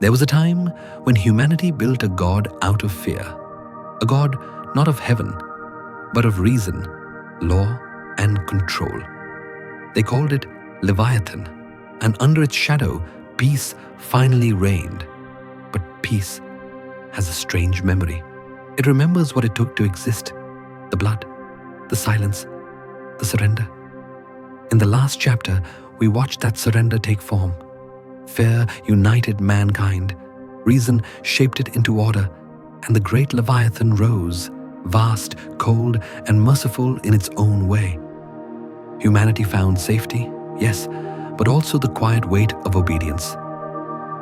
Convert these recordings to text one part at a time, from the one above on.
There was a time when humanity built a god out of fear, a god not of heaven, but of reason, law, and control. They called it Leviathan, and under its shadow, peace finally reigned. But peace has a strange memory. It remembers what it took to exist: the blood, the silence, the surrender. In the last chapter, we watched that surrender take form. Fear united mankind, reason shaped it into order, and the great Leviathan rose, vast, cold, and merciful in its own way. Humanity found safety, yes, but also the quiet weight of obedience.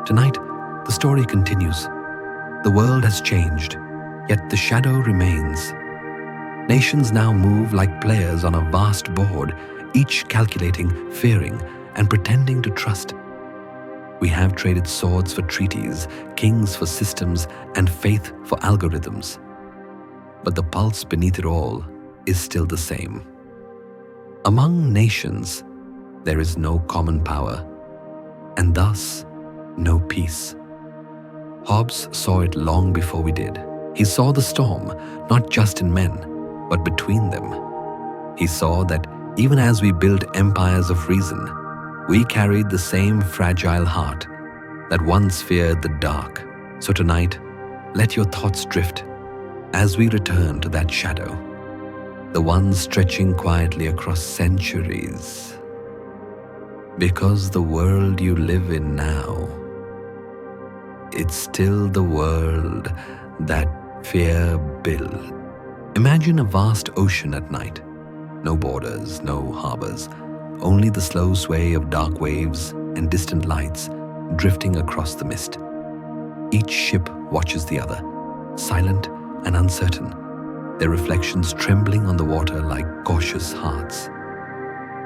Tonight, the story continues. The world has changed, yet the shadow remains. Nations now move like players on a vast board, each calculating, fearing, and pretending to trust. We have traded swords for treaties, kings for systems, and faith for algorithms. But the pulse beneath it all is still the same. Among nations, there is no common power, and thus no peace. Hobbes saw it long before we did. He saw the storm, not just in men, but between them. He saw that even as we built empires of reason, we carried the same fragile heart that once feared the dark. So tonight, let your thoughts drift as we return to that shadow, the one stretching quietly across centuries. Because the world you live in now, it's still the world that fear built. Imagine a vast ocean at night. No borders, no harbors, only the slow sway of dark waves and distant lights drifting across the mist. Each ship watches the other, silent and uncertain, their reflections trembling on the water like cautious hearts.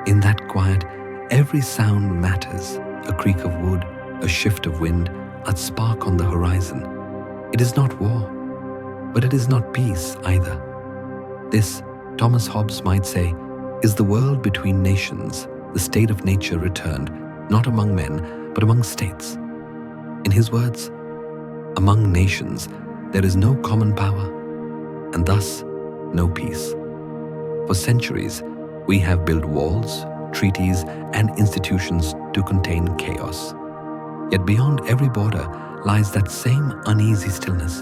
In that quiet, every sound matters: a creak of wood, a shift of wind, a spark on the horizon. It is not war, but it is not peace either. This, Thomas Hobbes might say, is the world between nations, the state of nature returned, not among men, but among states. In his words, among nations, there is no common power, and thus no peace. For centuries, we have built walls, treaties, and institutions to contain chaos. Yet beyond every border lies that same uneasy stillness,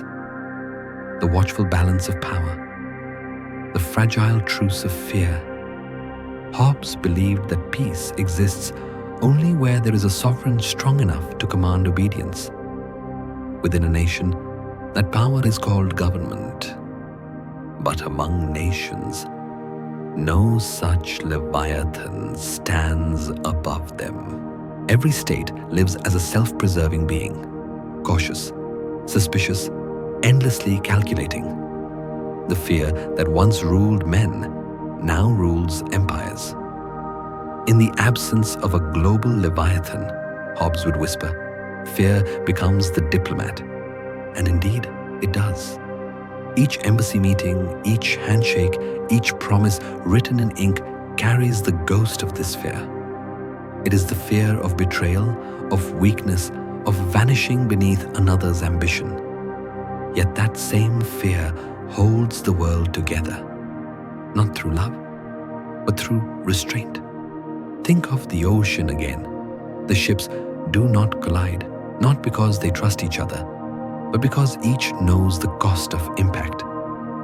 the watchful balance of power, the fragile truce of fear. Hobbes believed that peace exists only where there is a sovereign strong enough to command obedience. Within a nation, that power is called government. But among nations, no such Leviathan stands above them. Every state lives as a self-preserving being, cautious, suspicious, endlessly calculating. The fear that once ruled men now rules empires. In the absence of a global Leviathan, Hobbes would whisper, fear becomes the diplomat. And indeed, it does. Each embassy meeting, each handshake, each promise written in ink carries the ghost of this fear. It is the fear of betrayal, of weakness, of vanishing beneath another's ambition. Yet that same fear holds the world together, not through love, but through restraint. Think of the ocean again. The ships do not collide, not because they trust each other, but because each knows the cost of impact.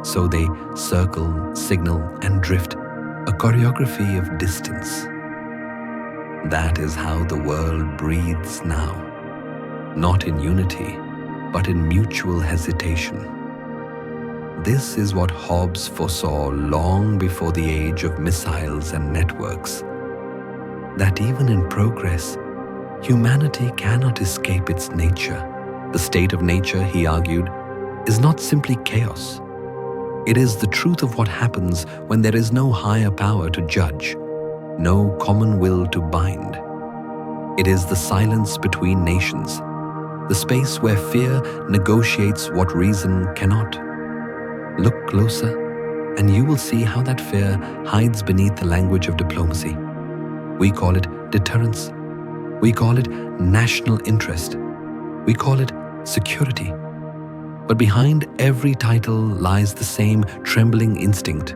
So they circle, signal, and drift, a choreography of distance. That is how the world breathes now, not in unity, but in mutual hesitation. This is what Hobbes foresaw long before the age of missiles and networks. That even in progress, humanity cannot escape its nature. The state of nature, he argued, is not simply chaos. It is the truth of what happens when there is no higher power to judge, no common will to bind. It is the silence between nations, the space where fear negotiates what reason cannot. Look closer, and you will see how that fear hides beneath the language of diplomacy. We call it deterrence. We call it national interest. We call it security. But behind every title lies the same trembling instinct: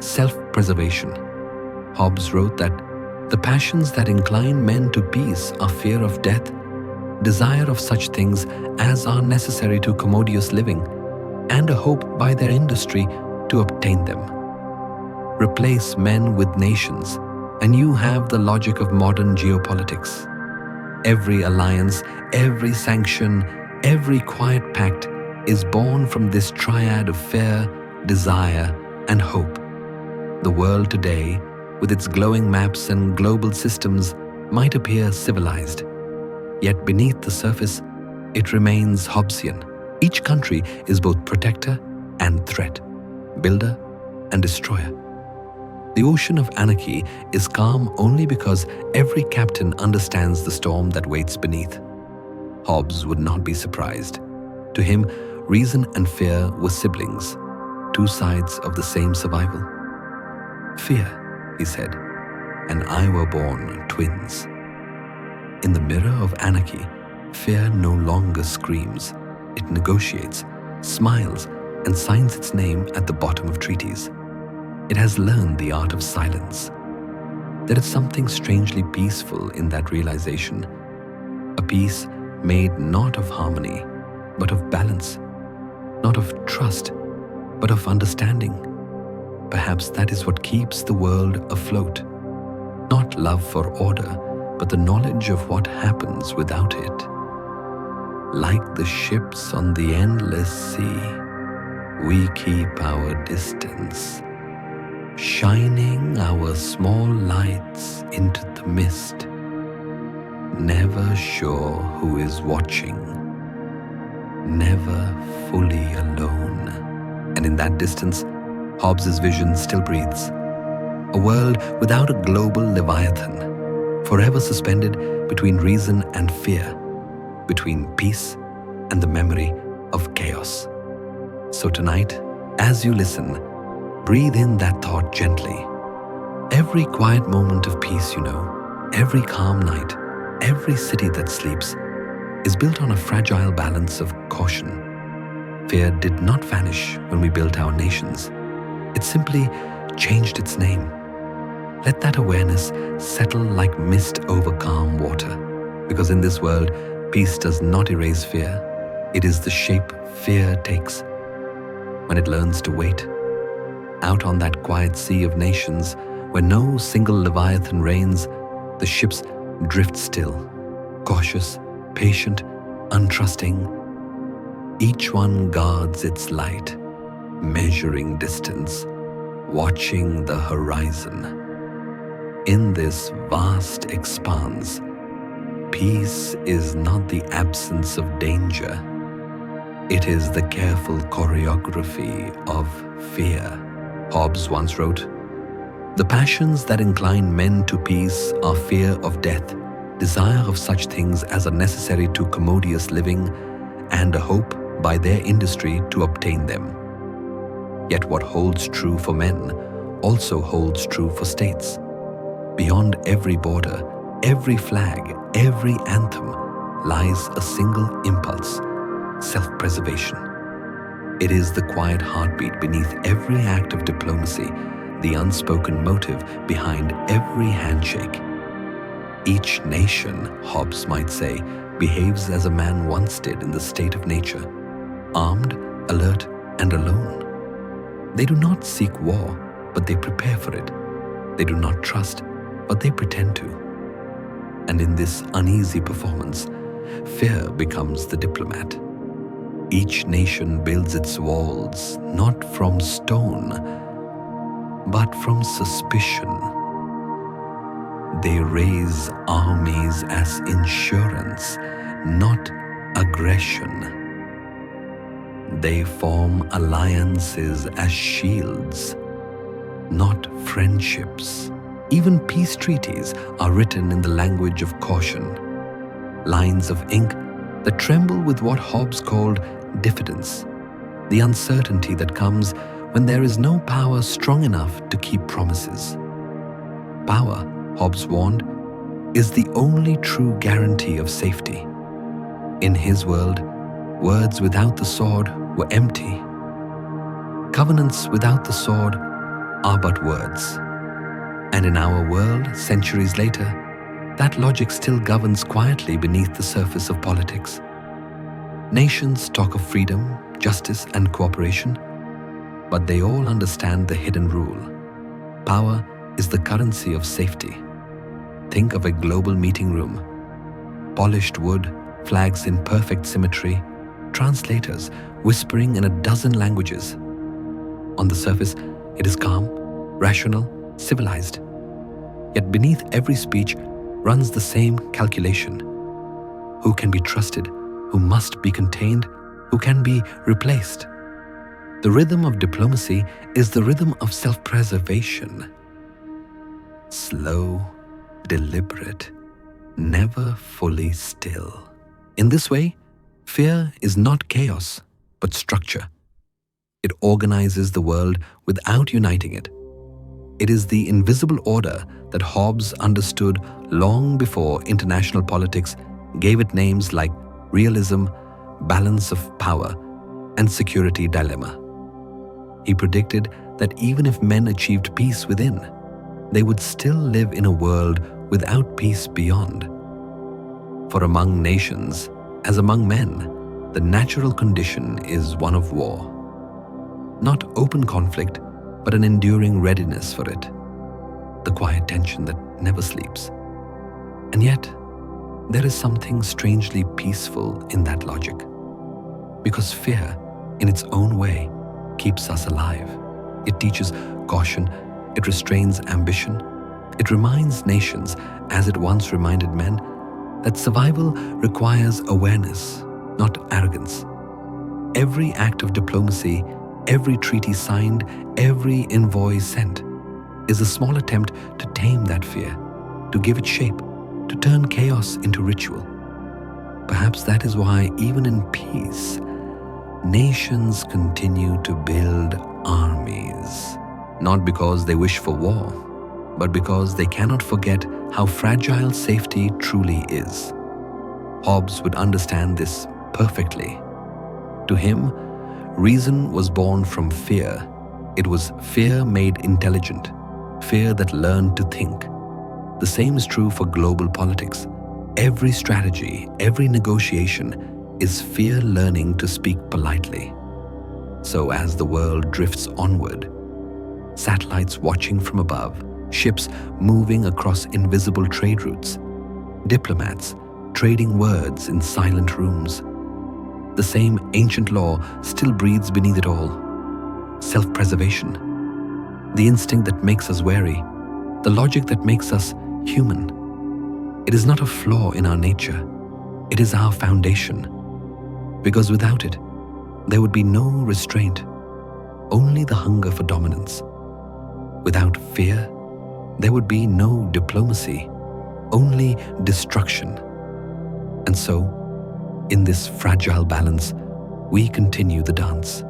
self-preservation. Hobbes wrote that the passions that incline men to peace are fear of death, desire of such things as are necessary to commodious living, and a hope by their industry to obtain them. Replace men with nations, and you have the logic of modern geopolitics. Every alliance, every sanction, every quiet pact is born from this triad of fear, desire, and hope. The world today, with its glowing maps and global systems, might appear civilized. Yet beneath the surface, it remains Hobbesian. Each country is both protector and threat, builder and destroyer. The ocean of anarchy is calm only because every captain understands the storm that waits beneath. Hobbes would not be surprised. To him, reason and fear were siblings, two sides of the same survival. Fear, he said, and I were born twins. In the mirror of anarchy, fear no longer screams. It negotiates, smiles, and signs its name at the bottom of treaties. It has learned the art of silence. There is something strangely peaceful in that realization, a peace made not of harmony, but of balance, not of trust, but of understanding. Perhaps that is what keeps the world afloat. Not love for order, but the knowledge of what happens without it. Like the ships on the endless sea, we keep our distance, shining our small lights into the mist, never sure who is watching, never fully alone. And in that distance, Hobbes' vision still breathes. A world without a global Leviathan, forever suspended between reason and fear, between peace and the memory of chaos. So tonight, as you listen, breathe in that thought gently. Every quiet moment of peace, every calm night, every city that sleeps, is built on a fragile balance of caution. Fear did not vanish when we built our nations. It simply changed its name. Let that awareness settle like mist over calm water, because in this world, peace does not erase fear. It is the shape fear takes. When it learns to wait, out on that quiet sea of nations, where no single Leviathan reigns, the ships drift still, cautious, patient, untrusting. Each one guards its light, measuring distance, watching the horizon. In this vast expanse, peace is not the absence of danger. It is the careful choreography of fear. Hobbes once wrote, "The passions that incline men to peace are fear of death, desire of such things as are necessary to commodious living, and a hope by their industry to obtain them." Yet what holds true for men also holds true for states. Beyond every border, every flag, every anthem lies a single impulse: self-preservation. It is the quiet heartbeat beneath every act of diplomacy, the unspoken motive behind every handshake. Each nation, Hobbes might say, behaves as a man once did in the state of nature, armed, alert, and alone. They do not seek war, but they prepare for it. They do not trust, but they pretend to. And in this uneasy performance, fear becomes the diplomat. Each nation builds its walls not from stone, but from suspicion. They raise armies as insurance, not aggression. They form alliances as shields, not friendships. Even peace treaties are written in the language of caution, lines of ink that tremble with what Hobbes called diffidence, the uncertainty that comes when there is no power strong enough to keep promises. Power, Hobbes warned, is the only true guarantee of safety. In his world, words without the sword were empty. Covenants without the sword are but words. And in our world, centuries later, that logic still governs quietly beneath the surface of politics. Nations talk of freedom, justice, and cooperation, but they all understand the hidden rule. Power is the currency of safety. Think of a global meeting room. Polished wood, flags in perfect symmetry, translators whispering in a dozen languages. On the surface, it is calm, rational, civilized. Yet beneath every speech runs the same calculation. Who can be trusted? Who must be contained? Who can be replaced? The rhythm of diplomacy is the rhythm of self-preservation. Slow, deliberate, never fully still. In this way, fear is not chaos, but structure. It organizes the world without uniting it. It is the invisible order that Hobbes understood long before international politics gave it names like realism, balance of power, and security dilemma. He predicted that even if men achieved peace within, they would still live in a world without peace beyond. For among nations, as among men, the natural condition is one of war. Not open conflict, but an enduring readiness for it. The quiet tension that never sleeps. And yet, there is something strangely peaceful in that logic. Because fear, in its own way, keeps us alive. It teaches caution, it restrains ambition. It reminds nations, as it once reminded men, that survival requires awareness, not arrogance. Every act of diplomacy, every treaty signed, every envoy sent, is a small attempt to tame that fear, to give it shape, to turn chaos into ritual. Perhaps that is why, even in peace, nations continue to build armies, not because they wish for war, but because they cannot forget how fragile safety truly is. Hobbes would understand this perfectly. To him, reason was born from fear. It was fear made intelligent, fear that learned to think. The same is true for global politics. Every strategy, every negotiation is fear learning to speak politely. So as the world drifts onward, satellites watching from above, ships moving across invisible trade routes, diplomats trading words in silent rooms, the same ancient law still breathes beneath it all. Self-preservation, the instinct that makes us wary, the logic that makes us human. It is not a flaw in our nature, it is our foundation. Because without it, there would be no restraint, only the hunger for dominance. Without fear, there would be no diplomacy, only destruction. And so, in this fragile balance, we continue the dance.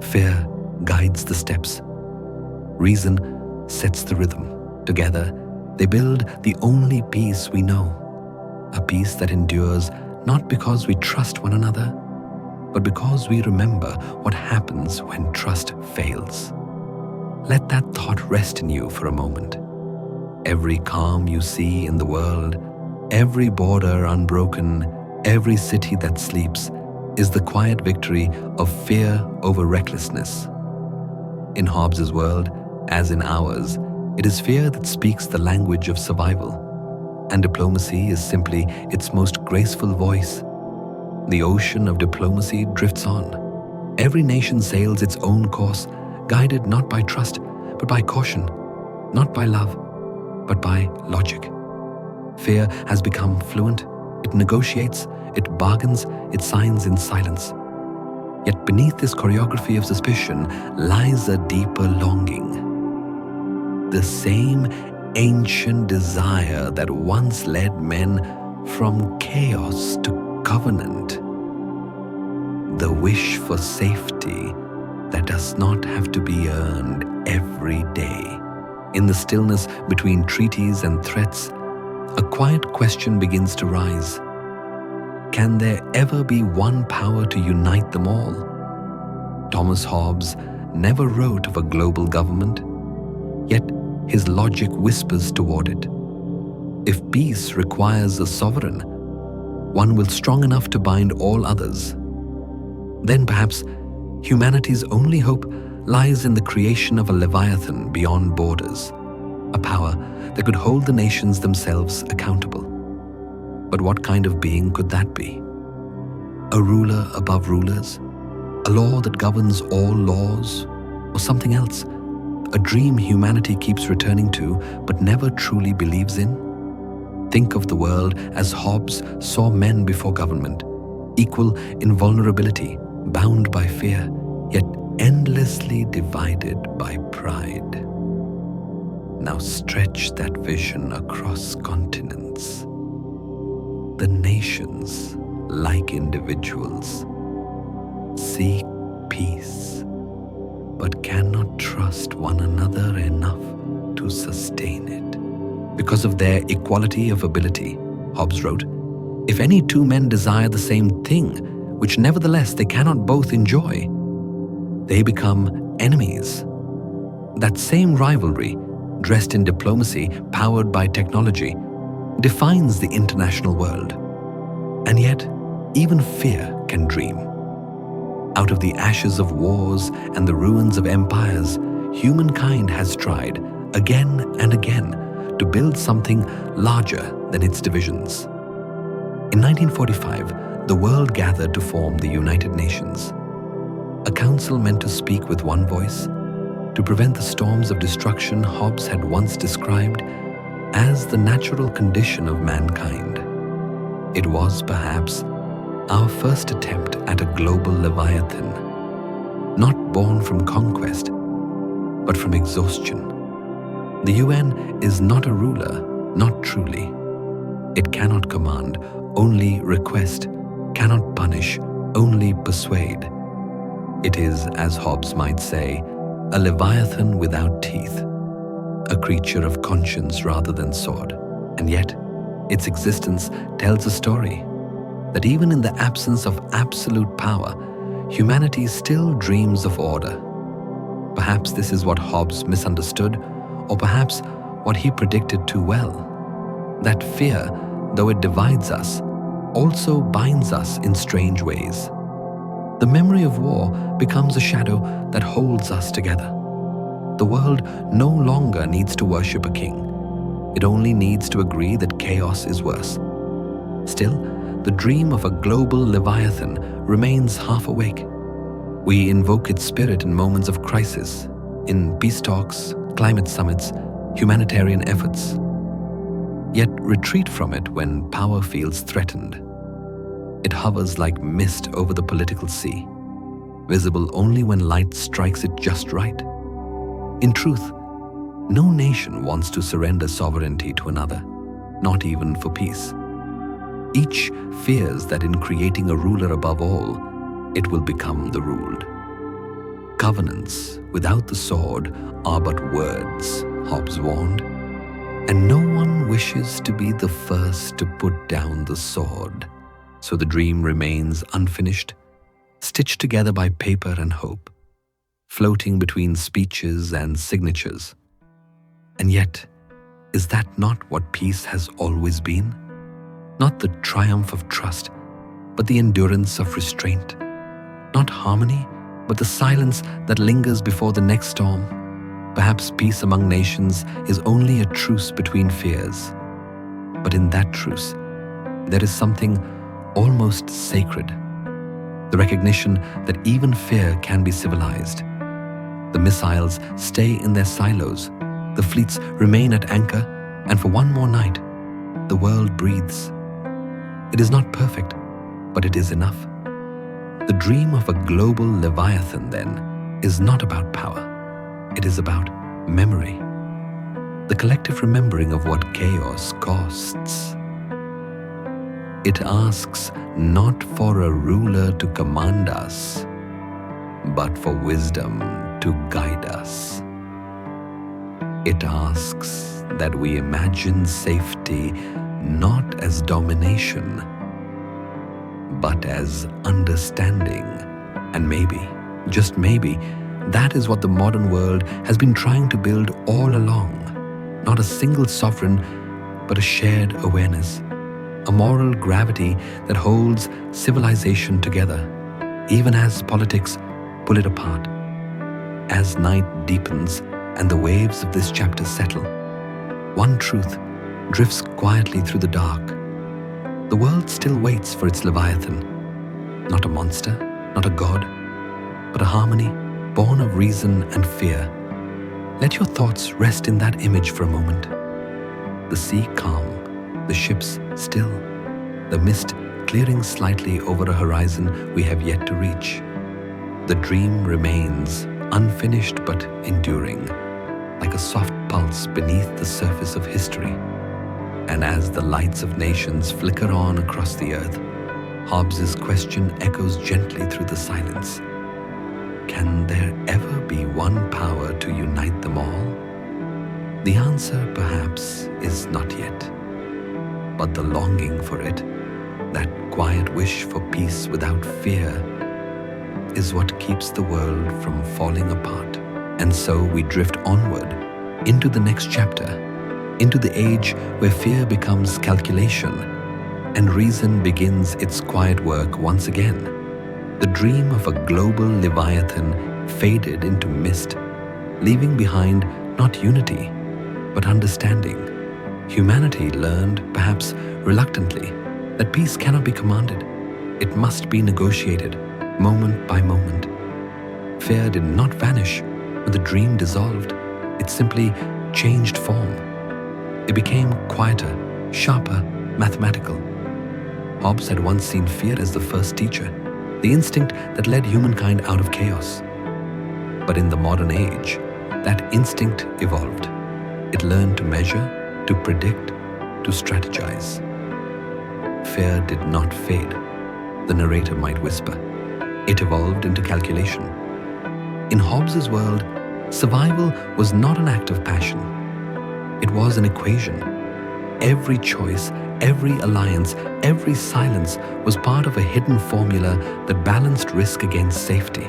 Fear guides the steps. Reason sets the rhythm. Together, they build the only peace we know. A peace that endures not because we trust one another, but because we remember what happens when trust fails. Let that thought rest in you for a moment. Every calm you see in the world, every border unbroken, every city that sleeps, is the quiet victory of fear over recklessness. In Hobbes' world, as in ours, it is fear that speaks the language of survival, and diplomacy is simply its most graceful voice. The ocean of diplomacy drifts on. Every nation sails its own course, guided not by trust, but by caution, not by love, but by logic. Fear has become fluent. It negotiates, it bargains, it signs in silence. Yet beneath this choreography of suspicion lies a deeper longing. The same ancient desire that once led men from chaos to covenant. The wish for safety that does not have to be earned every day. In the stillness between treaties and threats, a quiet question begins to rise. can there ever be one power to unite them all? Thomas Hobbes never wrote of a global government, yet his logic whispers toward it. If peace requires a sovereign, one will strong enough to bind all others, then perhaps humanity's only hope lies in the creation of a Leviathan beyond borders, a power that could hold the nations themselves accountable. But what kind of being could that be? A ruler above rulers? A law that governs all laws? Or something else? A dream humanity keeps returning to but never truly believes in? Think of the world as Hobbes saw men before government, equal in vulnerability, bound by fear, yet endlessly divided by pride. Now stretch that vision across continents. The nations, like individuals, seek peace, but cannot trust one another enough to sustain it. Because of their equality of ability, Hobbes wrote, if any two men desire the same thing, which nevertheless they cannot both enjoy, they become enemies. That same rivalry, dressed in diplomacy, powered by technology, defines the international world. And yet, even fear can dream. Out of the ashes of wars and the ruins of empires, humankind has tried, again and again, to build something larger than its divisions. In 1945, the world gathered to form the United Nations, a council meant to speak with one voice, to prevent the storms of destruction Hobbes had once described as the natural condition of mankind. It was, perhaps, our first attempt at a global Leviathan, not born from conquest, but from exhaustion. The UN is not a ruler, not truly. It cannot command, only request, cannot punish, only persuade. It is, as Hobbes might say, a Leviathan without teeth, a creature of conscience rather than sword. And yet, its existence tells a story that even in the absence of absolute power, humanity still dreams of order. Perhaps this is what Hobbes misunderstood, or perhaps what he predicted too well. That fear, though it divides us, also binds us in strange ways. The memory of war becomes a shadow that holds us together. The world no longer needs to worship a king. It only needs to agree that chaos is worse. Still, the dream of a global Leviathan remains half awake. We invoke its spirit in moments of crisis, in peace talks, climate summits, humanitarian efforts, yet retreat from it when power feels threatened. It hovers like mist over the political sea, visible only when light strikes it just right. In truth, no nation wants to surrender sovereignty to another, not even for peace. Each fears that in creating a ruler above all, it will become the ruled. Covenants without the sword are but words, Hobbes warned, and no one wishes to be the first to put down the sword. So the dream remains unfinished, stitched together by paper and hope, floating between speeches and signatures. And yet, is that not what peace has always been? Not the triumph of trust, but the endurance of restraint. Not harmony, but the silence that lingers before the next storm. Perhaps peace among nations is only a truce between fears. But in that truce, there is something almost sacred. The recognition that even fear can be civilized. The missiles stay in their silos, the fleets remain at anchor, and for one more night, the world breathes. It is not perfect, but it is enough. The dream of a global Leviathan, then, is not about power. It is about memory. The collective remembering of what chaos costs. It asks not for a ruler to command us, but for wisdom to guide us. It asks that we imagine safety not as domination, but as understanding. And maybe, just maybe, that is what the modern world has been trying to build all along. Not a single sovereign, but a shared awareness, a moral gravity that holds civilization together, even as politics pull it apart. As night deepens and the waves of this chapter settle, one truth drifts quietly through the dark. The world still waits for its Leviathan, not a monster, not a god, but a harmony born of reason and fear. Let your thoughts rest in that image for a moment. The sea calm, the ships still, the mist clearing slightly over a horizon we have yet to reach. The dream remains, unfinished but enduring, like a soft pulse beneath the surface of history. And as the lights of nations flicker on across the earth, Hobbes' question echoes gently through the silence. Can there ever be one power to unite them all? The answer, perhaps, is not yet. But the longing for it, that quiet wish for peace without fear, is what keeps the world from falling apart. And so we drift onward into the next chapter, into the age where fear becomes calculation and reason begins its quiet work once again. The dream of a global Leviathan faded into mist, leaving behind not unity, but understanding. Humanity learned, perhaps reluctantly, that peace cannot be commanded. It must be negotiated, moment by moment. Fear did not vanish when the dream dissolved. It simply changed form. It became quieter, sharper, mathematical. Hobbes had once seen fear as the first teacher, the instinct that led humankind out of chaos. But in the modern age, that instinct evolved. It learned to measure, to predict, to strategize. Fear did not fade, the narrator might whisper. It evolved into calculation. In Hobbes' world, survival was not an act of passion. It was an equation. Every choice, every alliance, every silence was part of a hidden formula that balanced risk against safety.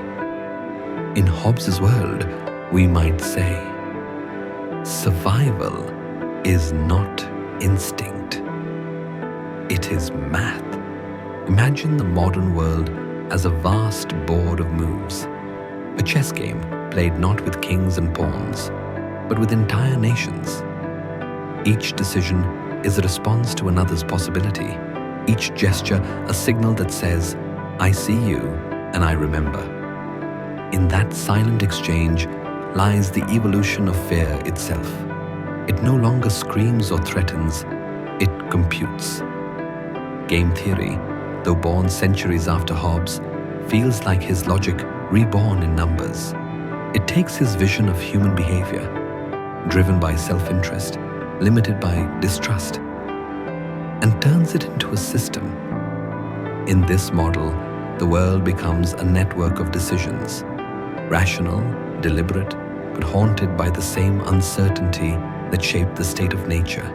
In Hobbes' world, we might say, survival is not instinct. It is math. Imagine the modern world as a vast board of moves, a chess game played not with kings and pawns, but with entire nations. Each decision is a response to another's possibility, each gesture a signal that says, I see you and I remember. In that silent exchange lies the evolution of fear itself. It no longer screams or threatens, it computes. Game theory, though born centuries after Hobbes, feels like his logic reborn in numbers. It takes his vision of human behavior, driven by self-interest, limited by distrust, and turns it into a system. In this model, the world becomes a network of decisions, rational, deliberate, but haunted by the same uncertainty that shaped the state of nature.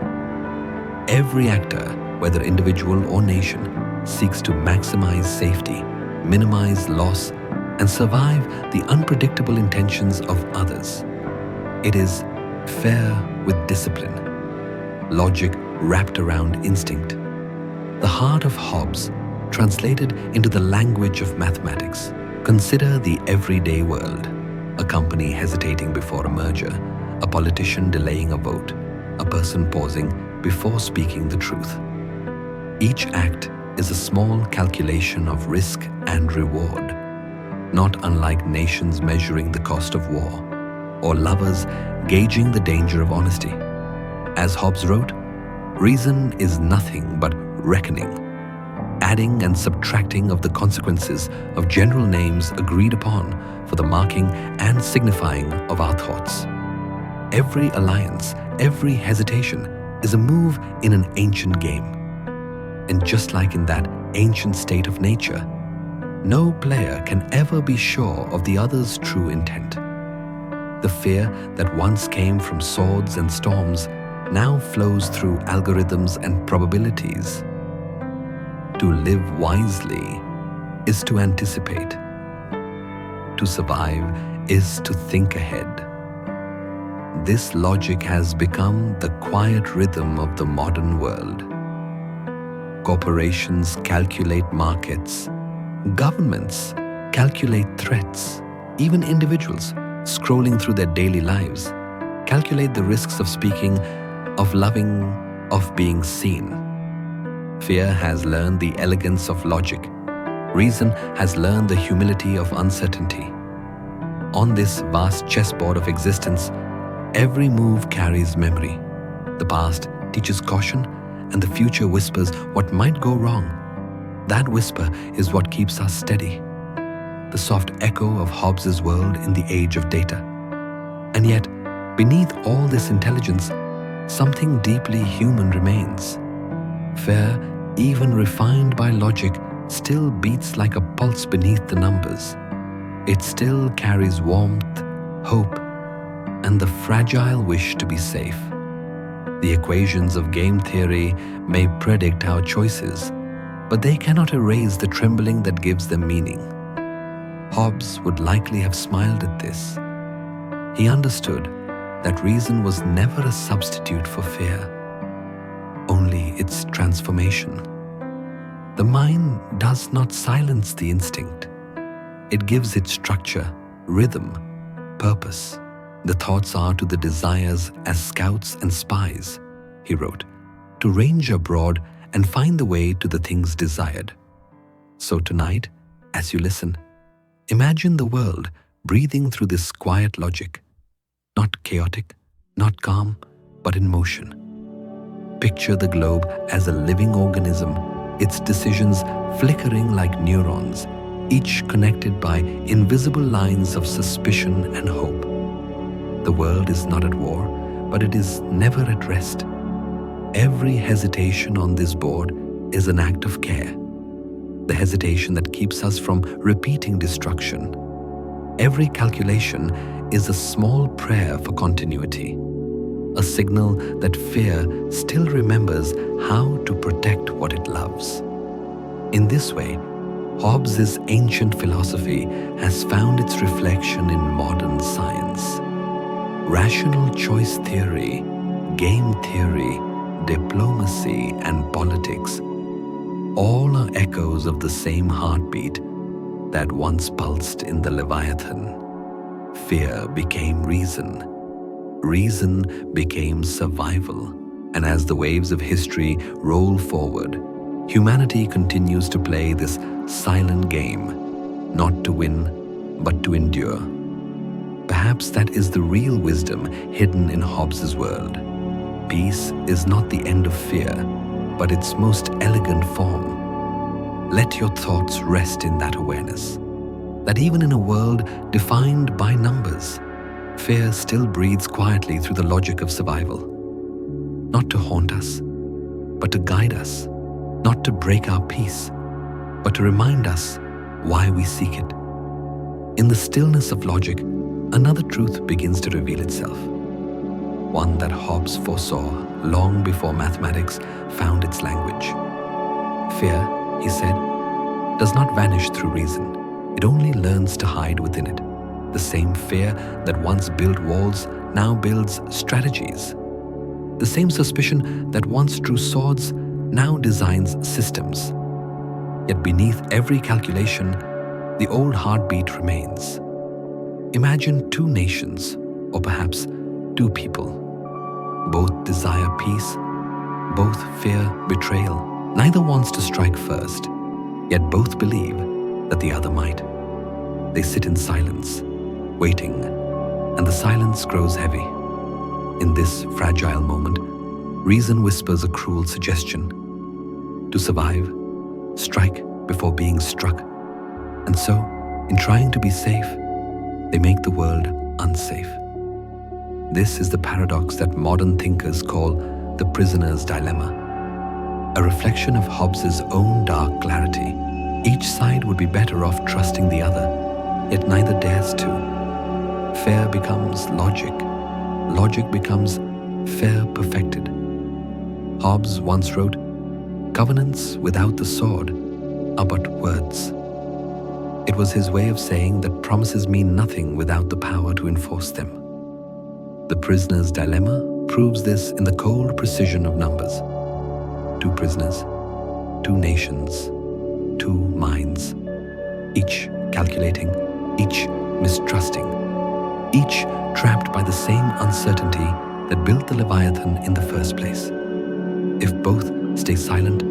Every actor, whether individual or nation, seeks to maximize safety, minimize loss, and survive the unpredictable intentions of others. It is fair with discipline, logic wrapped around instinct. The heart of Hobbes translated into the language of mathematics. Consider the everyday world, a company hesitating before a merger, a politician delaying a vote, a person pausing before speaking the truth. Each act is a small calculation of risk and reward, not unlike nations measuring the cost of war, or lovers gauging the danger of honesty. As Hobbes wrote, reason is nothing but reckoning, adding and subtracting of the consequences of general names agreed upon for the marking and signifying of our thoughts. Every alliance, every hesitation is a move in an ancient game. And just like in that ancient state of nature, no player can ever be sure of the other's true intent. The fear that once came from swords and storms now flows through algorithms and probabilities. To live wisely is to anticipate. To survive is to think ahead. This logic has become the quiet rhythm of the modern world. Corporations calculate markets. Governments calculate threats. Even individuals, scrolling through their daily lives, calculate the risks of speaking, of loving, of being seen. Fear has learned the elegance of logic. Reason has learned the humility of uncertainty. On this vast chessboard of existence, every move carries memory. The past teaches caution, and the future whispers what might go wrong. That whisper is what keeps us steady. The soft echo of Hobbes' world in the age of data. And yet, beneath all this intelligence, something deeply human remains. Fear, even refined by logic, still beats like a pulse beneath the numbers. It still carries warmth, hope, and the fragile wish to be safe. The equations of game theory may predict our choices, but they cannot erase the trembling that gives them meaning. Hobbes would likely have smiled at this. He understood that reason was never a substitute for fear, only its transformation. The mind does not silence the instinct. It gives it structure, rhythm, purpose. The thoughts are to the desires as scouts and spies, he wrote, to range abroad and find the way to the things desired. So tonight, as you listen, imagine the world breathing through this quiet logic, not chaotic, not calm, but in motion. Picture the globe as a living organism, its decisions flickering like neurons, each connected by invisible lines of suspicion and hope. The world is not at war, but it is never at rest. Every hesitation on this board is an act of care. The hesitation that keeps us from repeating destruction. Every calculation is a small prayer for continuity, a signal that fear still remembers how to protect what it loves. In this way, Hobbes' ancient philosophy has found its reflection in modern science. Rational choice theory, game theory, diplomacy, and politics all are echoes of the same heartbeat that once pulsed in the Leviathan. Fear became reason. Reason became survival. And as the waves of history roll forward, humanity continues to play this silent game, not to win, but to endure. Perhaps that is the real wisdom hidden in Hobbes' world. Peace is not the end of fear, but its most elegant form. Let your thoughts rest in that awareness, that even in a world defined by numbers, fear still breathes quietly through the logic of survival. Not to haunt us, but to guide us. Not to break our peace, but to remind us why we seek it. In the stillness of logic, another truth begins to reveal itself. One that Hobbes foresaw long before mathematics found its language. Fear, he said, does not vanish through reason. It only learns to hide within it. The same fear that once built walls now builds strategies. The same suspicion that once drew swords now designs systems. Yet beneath every calculation, the old heartbeat remains. Imagine two nations, or perhaps two people. Both desire peace, both fear betrayal. Neither wants to strike first, yet both believe that the other might. They sit in silence, waiting, and the silence grows heavy. In this fragile moment, reason whispers a cruel suggestion. To survive, strike before being struck. And so, in trying to be safe, they make the world unsafe. This is the paradox that modern thinkers call the prisoner's dilemma, a reflection of Hobbes' own dark clarity. Each side would be better off trusting the other, yet neither dares to. Fear becomes logic. Logic becomes fear perfected. Hobbes once wrote, Covenants without the sword are but words. It was his way of saying that promises mean nothing without the power to enforce them. The prisoner's dilemma proves this in the cold precision of numbers. 2 prisoners, 2 nations, 2 minds, each calculating, each mistrusting, each trapped by the same uncertainty that built the Leviathan in the first place. If both stay silent,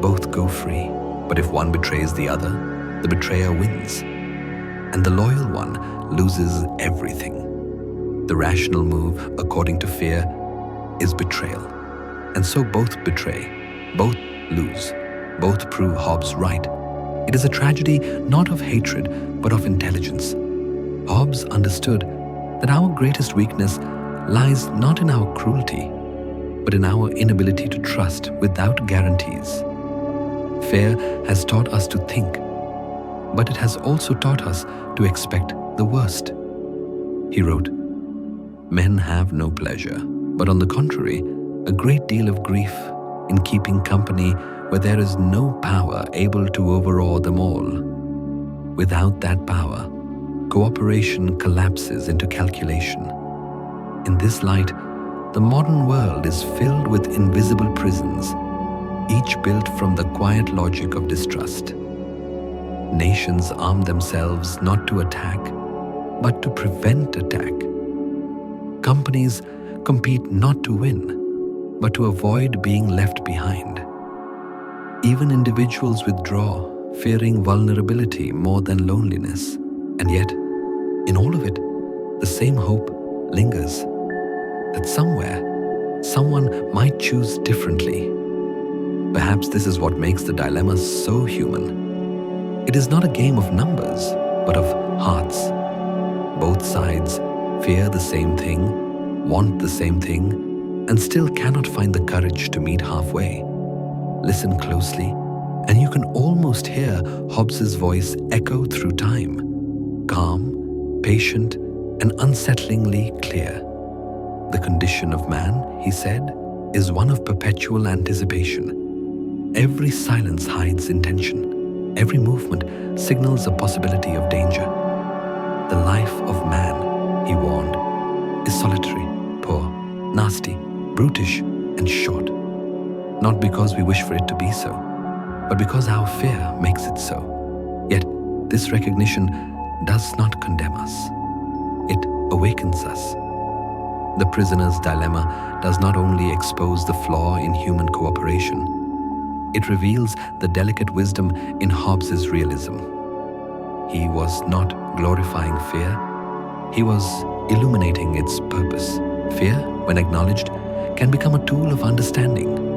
both go free. But if one betrays the other, the betrayer wins, and the loyal one loses everything. The rational move, according to fear, is betrayal. And so both betray, both lose, both prove Hobbes right. It is a tragedy not of hatred, but of intelligence. Hobbes understood that our greatest weakness lies not in our cruelty, but in our inability to trust without guarantees. Fear has taught us to think, but it has also taught us to expect the worst. He wrote, "Men have no pleasure, but on the contrary, a great deal of grief in keeping company where there is no power able to overawe them all. Without that power, cooperation collapses into calculation. In this light, the modern world is filled with invisible prisons, each built from the quiet logic of distrust. Nations arm themselves not to attack, but to prevent attack. Companies compete not to win, but to avoid being left behind. Even individuals withdraw, fearing vulnerability more than loneliness. And yet, in all of it, the same hope lingers, that somewhere, someone might choose differently. Perhaps this is what makes the dilemma so human. It is not a game of numbers, but of hearts. Both sides fear the same thing, want the same thing, and still cannot find the courage to meet halfway. Listen closely, and you can almost hear Hobbes's voice echo through time, calm, patient, and unsettlingly clear. The condition of man, he said, is one of perpetual anticipation. Every silence hides intention. Every movement signals a possibility of danger. The life of man, he warned, is solitary, poor, nasty, brutish, and short. Not because we wish for it to be so, but because our fear makes it so. Yet, this recognition does not condemn us. It awakens us. The prisoner's dilemma does not only expose the flaw in human cooperation, it reveals the delicate wisdom in Hobbes's realism. He was not glorifying fear, he was illuminating its purpose. Fear, when acknowledged, can become a tool of understanding.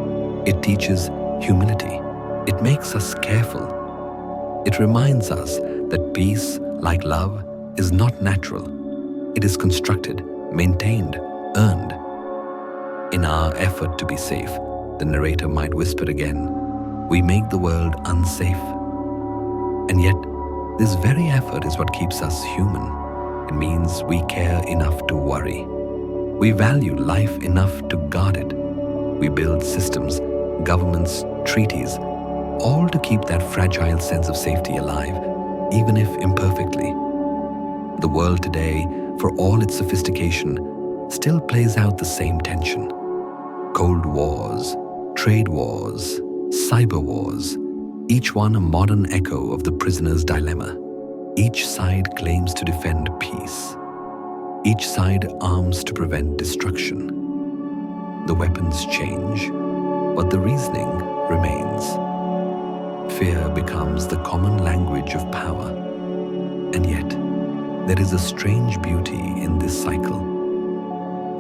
It teaches humility. It makes us careful. It reminds us that peace, like love, is not natural. It is constructed, maintained, earned. In our effort to be safe, the narrator might whisper again, we make the world unsafe. And yet, this very effort is what keeps us human. It means we care enough to worry. We value life enough to guard it. We build systems, governments, treaties, all to keep that fragile sense of safety alive, even if imperfectly. The world today, for all its sophistication, still plays out the same tension. Cold wars, trade wars, cyber wars, each one a modern echo of the prisoner's dilemma. Each side claims to defend peace. Each side arms to prevent destruction. The weapons change, but the reasoning remains. Fear becomes the common language of power. And yet, there is a strange beauty in this cycle.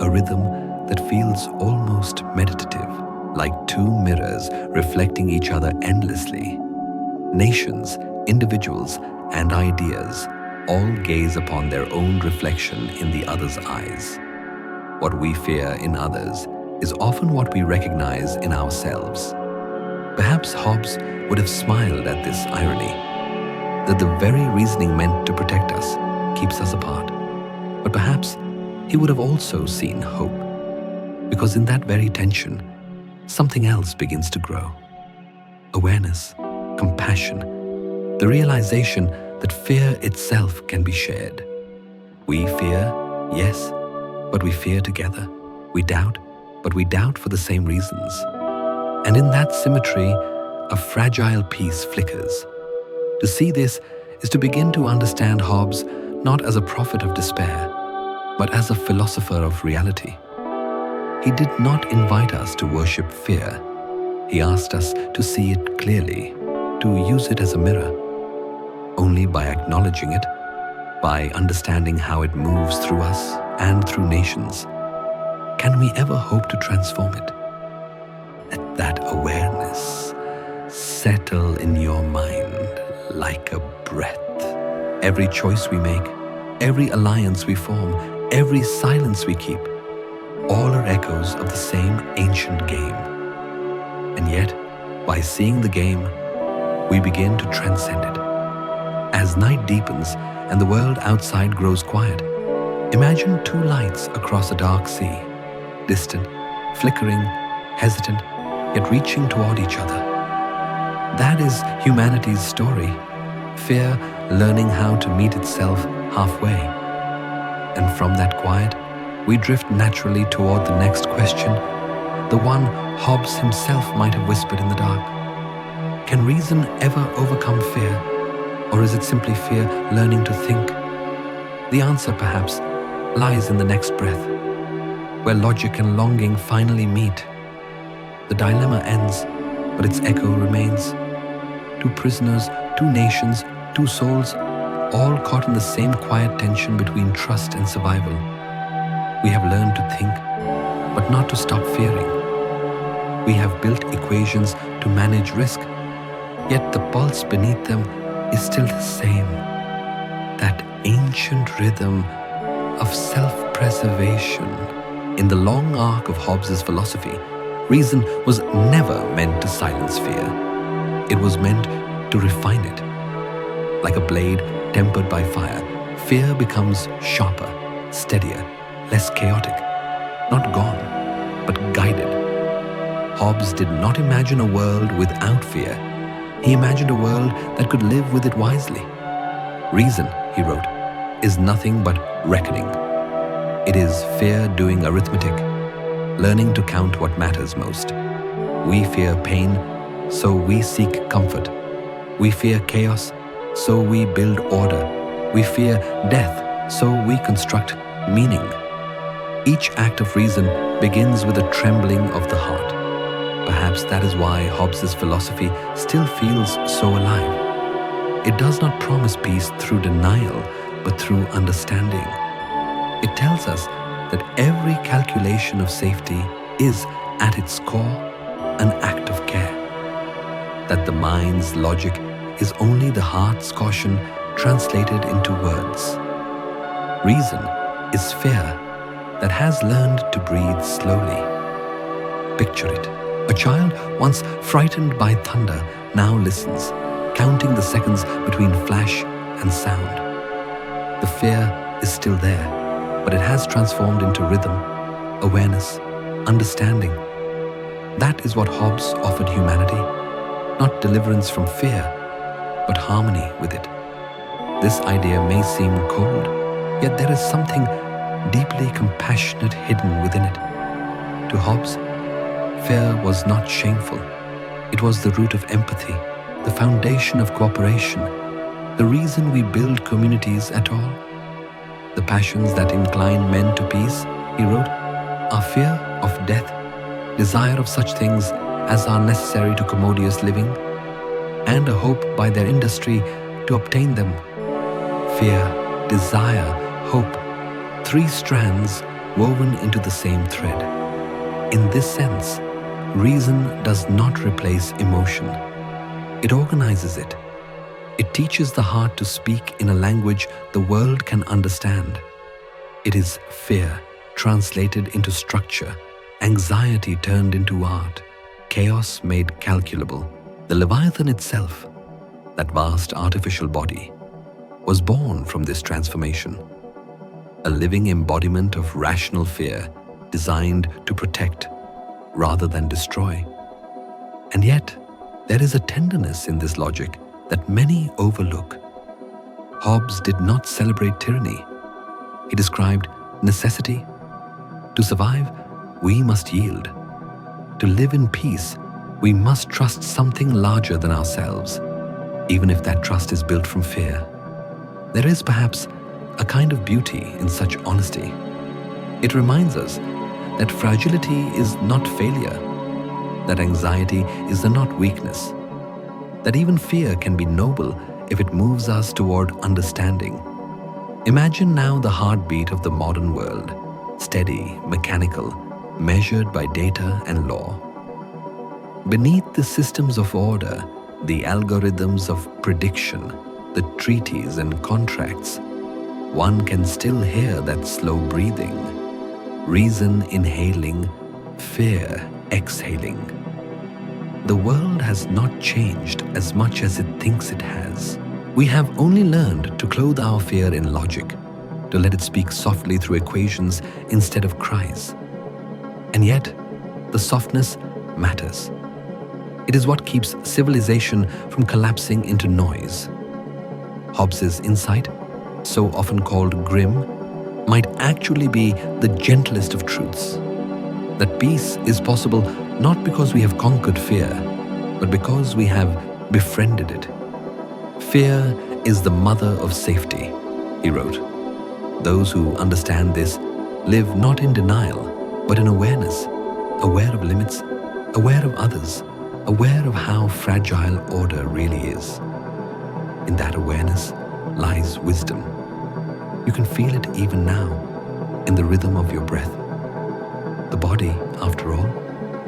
A rhythm that feels almost meditative, like two mirrors reflecting each other endlessly. Nations, individuals, and ideas all gaze upon their own reflection in the other's eyes. What we fear in others is often what we recognize in ourselves. Perhaps Hobbes would have smiled at this irony, that the very reasoning meant to protect us keeps us apart. But perhaps he would have also seen hope, because in that very tension, something else begins to grow. awareness, compassion, the realization that fear itself can be shared. We fear, yes, but we fear together. We doubt, but we doubt for the same reasons. And in that symmetry, a fragile peace flickers. To see this is to begin to understand Hobbes not as a prophet of despair, but as a philosopher of reality. He did not invite us to worship fear. He asked us to see it clearly, to use it as a mirror. Only by acknowledging it, by understanding how it moves through us and through nations, can we ever hope to transform it? Let that awareness settle in your mind like a breath. Every choice we make, every alliance we form, every silence we keep, all are echoes of the same ancient game. And yet, by seeing the game, we begin to transcend it. As night deepens and the world outside grows quiet, imagine two lights across a dark sea, distant, flickering, hesitant, yet reaching toward each other. That is humanity's story, fear learning how to meet itself halfway. And from that quiet, we drift naturally toward the next question, the one Hobbes himself might have whispered in the dark. Can reason ever overcome fear, or is it simply fear learning to think? The answer, perhaps, lies in the next breath, where logic and longing finally meet. The dilemma ends, but its echo remains. Two prisoners, two nations, two souls, all caught in the same quiet tension between trust and survival. We have learned to think, but not to stop fearing. We have built equations to manage risk, yet the pulse beneath them is still the same. That ancient rhythm of self-preservation. In the long arc of Hobbes' philosophy, reason was never meant to silence fear. It was meant to refine it. Like a blade tempered by fire, fear becomes sharper, steadier, less chaotic, not gone, but guided. Hobbes did not imagine a world without fear. He imagined a world that could live with it wisely. Reason, he wrote, is nothing but reckoning. It is fear doing arithmetic, learning to count what matters most. We fear pain, so we seek comfort. We fear chaos, so we build order. We fear death, so we construct meaning. Each act of reason begins with a trembling of the heart. Perhaps that is why Hobbes' philosophy still feels so alive. It does not promise peace through denial, but through understanding. It tells us that every calculation of safety is, at its core, an act of care. That the mind's logic is only the heart's caution translated into words. Reason is fear that has learned to breathe slowly. Picture it. A child once frightened by thunder now listens, counting the seconds between flash and sound. The fear is still there, but it has transformed into rhythm, awareness, understanding. That is what Hobbes offered humanity, not deliverance from fear, but harmony with it. This idea may seem cold, yet there is something deeply compassionate hidden within it. To Hobbes, fear was not shameful. It was the root of empathy, the foundation of cooperation, the reason we build communities at all. The passions that incline men to peace, he wrote, are fear of death, desire of such things as are necessary to commodious living, and a hope by their industry to obtain them. Fear, desire, hope, three strands woven into the same thread. In this sense, reason does not replace emotion. It organizes it. It teaches the heart to speak in a language the world can understand. It is fear translated into structure, anxiety turned into art, chaos made calculable. The Leviathan itself, that vast artificial body, was born from this transformation. A living embodiment of rational fear designed to protect rather than destroy. And yet, There is a tenderness in this logic that many overlook. Hobbes did not celebrate tyranny. He described necessity. To survive, we must yield. To live in peace, we must trust something larger than ourselves, even if that trust is built from fear. There is perhaps a kind of beauty in such honesty. It reminds us that fragility is not failure, that anxiety is not weakness, that even fear can be noble if it moves us toward understanding. Imagine now the heartbeat of the modern world, steady, mechanical, measured by data and law. Beneath the systems of order, the algorithms of prediction, the treaties and contracts, one can still hear that slow breathing, reason inhaling, fear exhaling. The world has not changed as much as it thinks it has. We have only learned to clothe our fear in logic, to let it speak softly through equations instead of cries. And yet, the softness matters. It is what keeps civilization from collapsing into noise. Hobbes's insight, so often called grim, might actually be the gentlest of truths. That peace is possible not because we have conquered fear, but because we have befriended it. Fear is the mother of safety, he wrote. Those who understand this live not in denial, but in awareness, aware of limits, aware of others, aware of how fragile order really is. In that awareness lies wisdom. You can feel it even now, in the rhythm of your breath. The body, after all,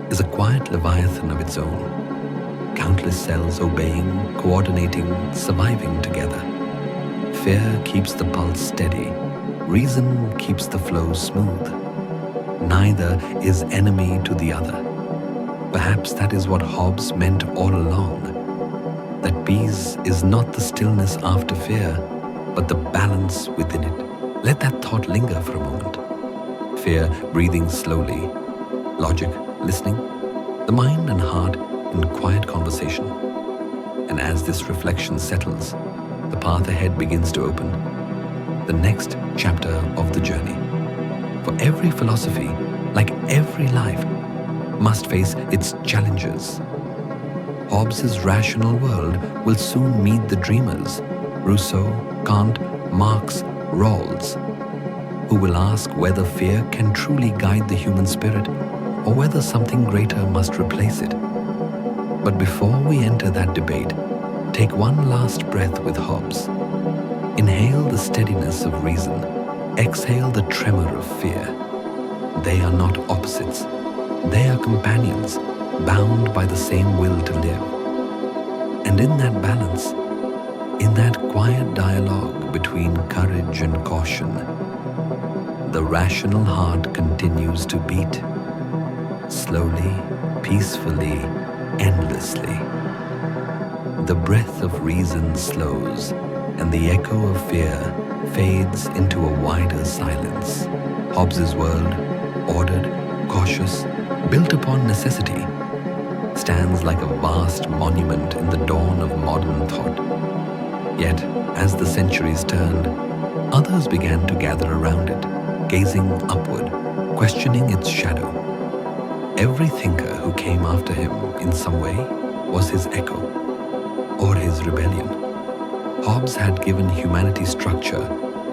is a quiet Leviathan of its own. Countless cells obeying, coordinating, surviving together. Fear keeps the pulse steady. Reason keeps the flow smooth. Neither is enemy to the other. Perhaps that is what Hobbes meant all along. That peace is not the stillness after fear, but the balance within it. Let that thought linger for a moment. Fear breathing slowly, logic listening, the mind and heart in quiet conversation. And as this reflection settles, the path ahead begins to open, the next chapter of the journey. For every philosophy, like every life, must face its challenges. Hobbes's rational world will soon meet the dreamers, Rousseau, Kant, Marx, Rawls, who will ask whether fear can truly guide the human spirit or whether something greater must replace it. But before we enter that debate, take one last breath with Hobbes. Inhale the steadiness of reason, exhale the tremor of fear. They are not opposites. They are companions, bound by the same will to live. And in that balance, in that quiet dialogue between courage and caution, the rational heart continues to beat, slowly, peacefully, endlessly. The breath of reason slows, and the echo of fear fades into a wider silence. Hobbes's world, ordered, cautious, built upon necessity, stands like a vast monument in the dawn of modern thought. Yet, as the centuries turned, others began to gather around it, gazing upward, questioning its shadow. Every thinker who came after him in some way was his echo, or his rebellion. Hobbes had given humanity structure,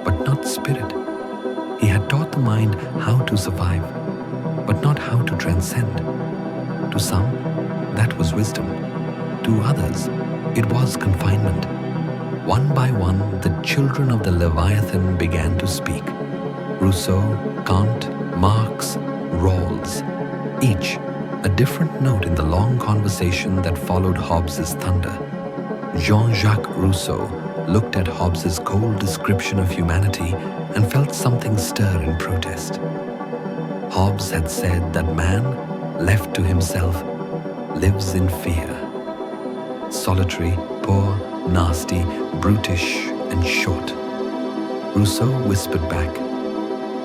but not spirit. He had taught the mind how to survive, but not how to transcend. To some, that was wisdom. To others, it was confinement. One by one, the children of the Leviathan began to speak. Rousseau, Kant, Marx, Rawls, each a different note in the long conversation that followed Hobbes's thunder. Jean-Jacques Rousseau looked at Hobbes's cold description of humanity and felt something stir in protest. Hobbes had said that man, left to himself, lives in fear. Solitary, poor, nasty, brutish, and short. Rousseau whispered back,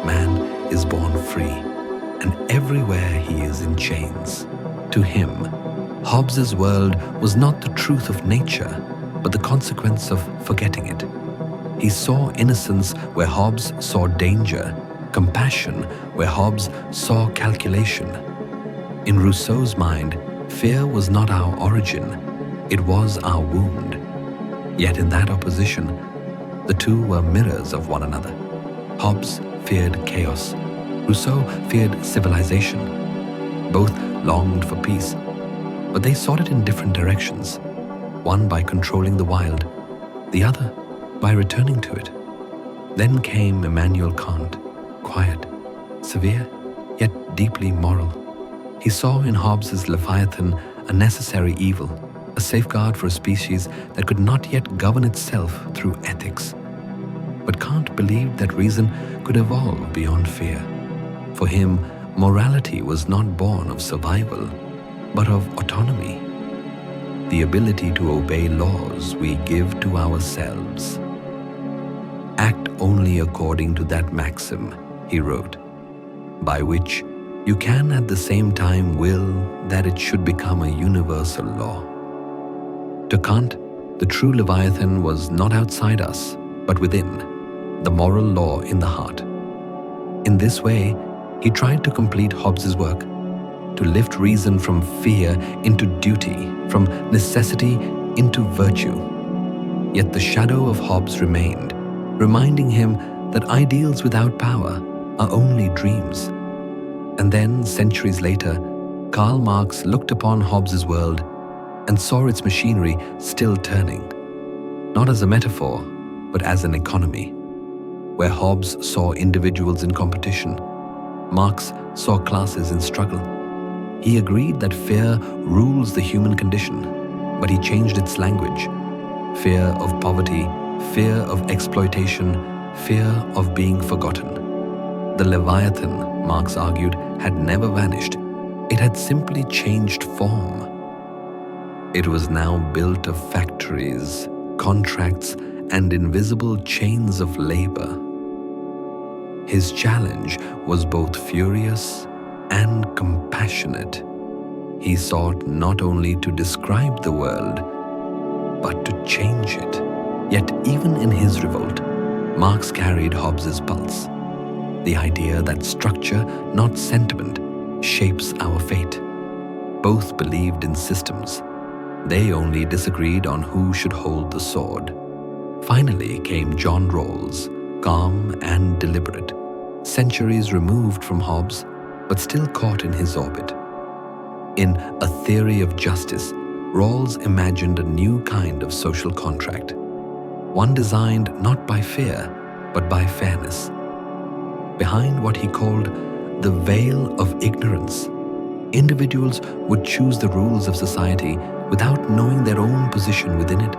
man is born free, and everywhere he is in chains. To him, Hobbes's world was not the truth of nature, but the consequence of forgetting it. He saw innocence where Hobbes saw danger, compassion where Hobbes saw calculation. In Rousseau's mind, fear was not our origin, it was our wound. Yet in that opposition, the two were mirrors of one another. Hobbes feared chaos, Rousseau feared civilization. Both longed for peace, but they sought it in different directions, one by controlling the wild, the other by returning to it. Then came Immanuel Kant, quiet, severe, yet deeply moral. He saw in Hobbes's Leviathan a necessary evil, a safeguard for a species that could not yet govern itself through ethics. But Kant believed that reason could evolve beyond fear. For him, morality was not born of survival, but of autonomy, the ability to obey laws we give to ourselves. Act only according to that maxim, he wrote, by which you can at the same time will that it should become a universal law. To Kant, the true Leviathan was not outside us, but within, the moral law in the heart. In this way, he tried to complete Hobbes's work, to lift reason from fear into duty, from necessity into virtue. Yet the shadow of Hobbes remained, reminding him that ideals without power are only dreams. And then, centuries later, Karl Marx looked upon Hobbes's world and saw its machinery still turning, not as a metaphor, but as an economy. Where Hobbes saw individuals in competition, Marx saw classes in struggle. He agreed that fear rules the human condition, but he changed its language. Fear of poverty, fear of exploitation, fear of being forgotten. The Leviathan, Marx argued, had never vanished. It had simply changed form. It was now built of factories, contracts, and invisible chains of labor. His challenge was both furious and compassionate. He sought not only to describe the world, but to change it. Yet even in his revolt, Marx carried Hobbes's pulse, the idea that structure, not sentiment, shapes our fate. Both believed in systems. They only disagreed on who should hold the sword. Finally came John Rawls, calm and deliberate, centuries removed from Hobbes, but still caught in his orbit. In A Theory of Justice, Rawls imagined a new kind of social contract, one designed not by fear, but by fairness. Behind what he called the veil of ignorance, individuals would choose the rules of society without knowing their own position within it.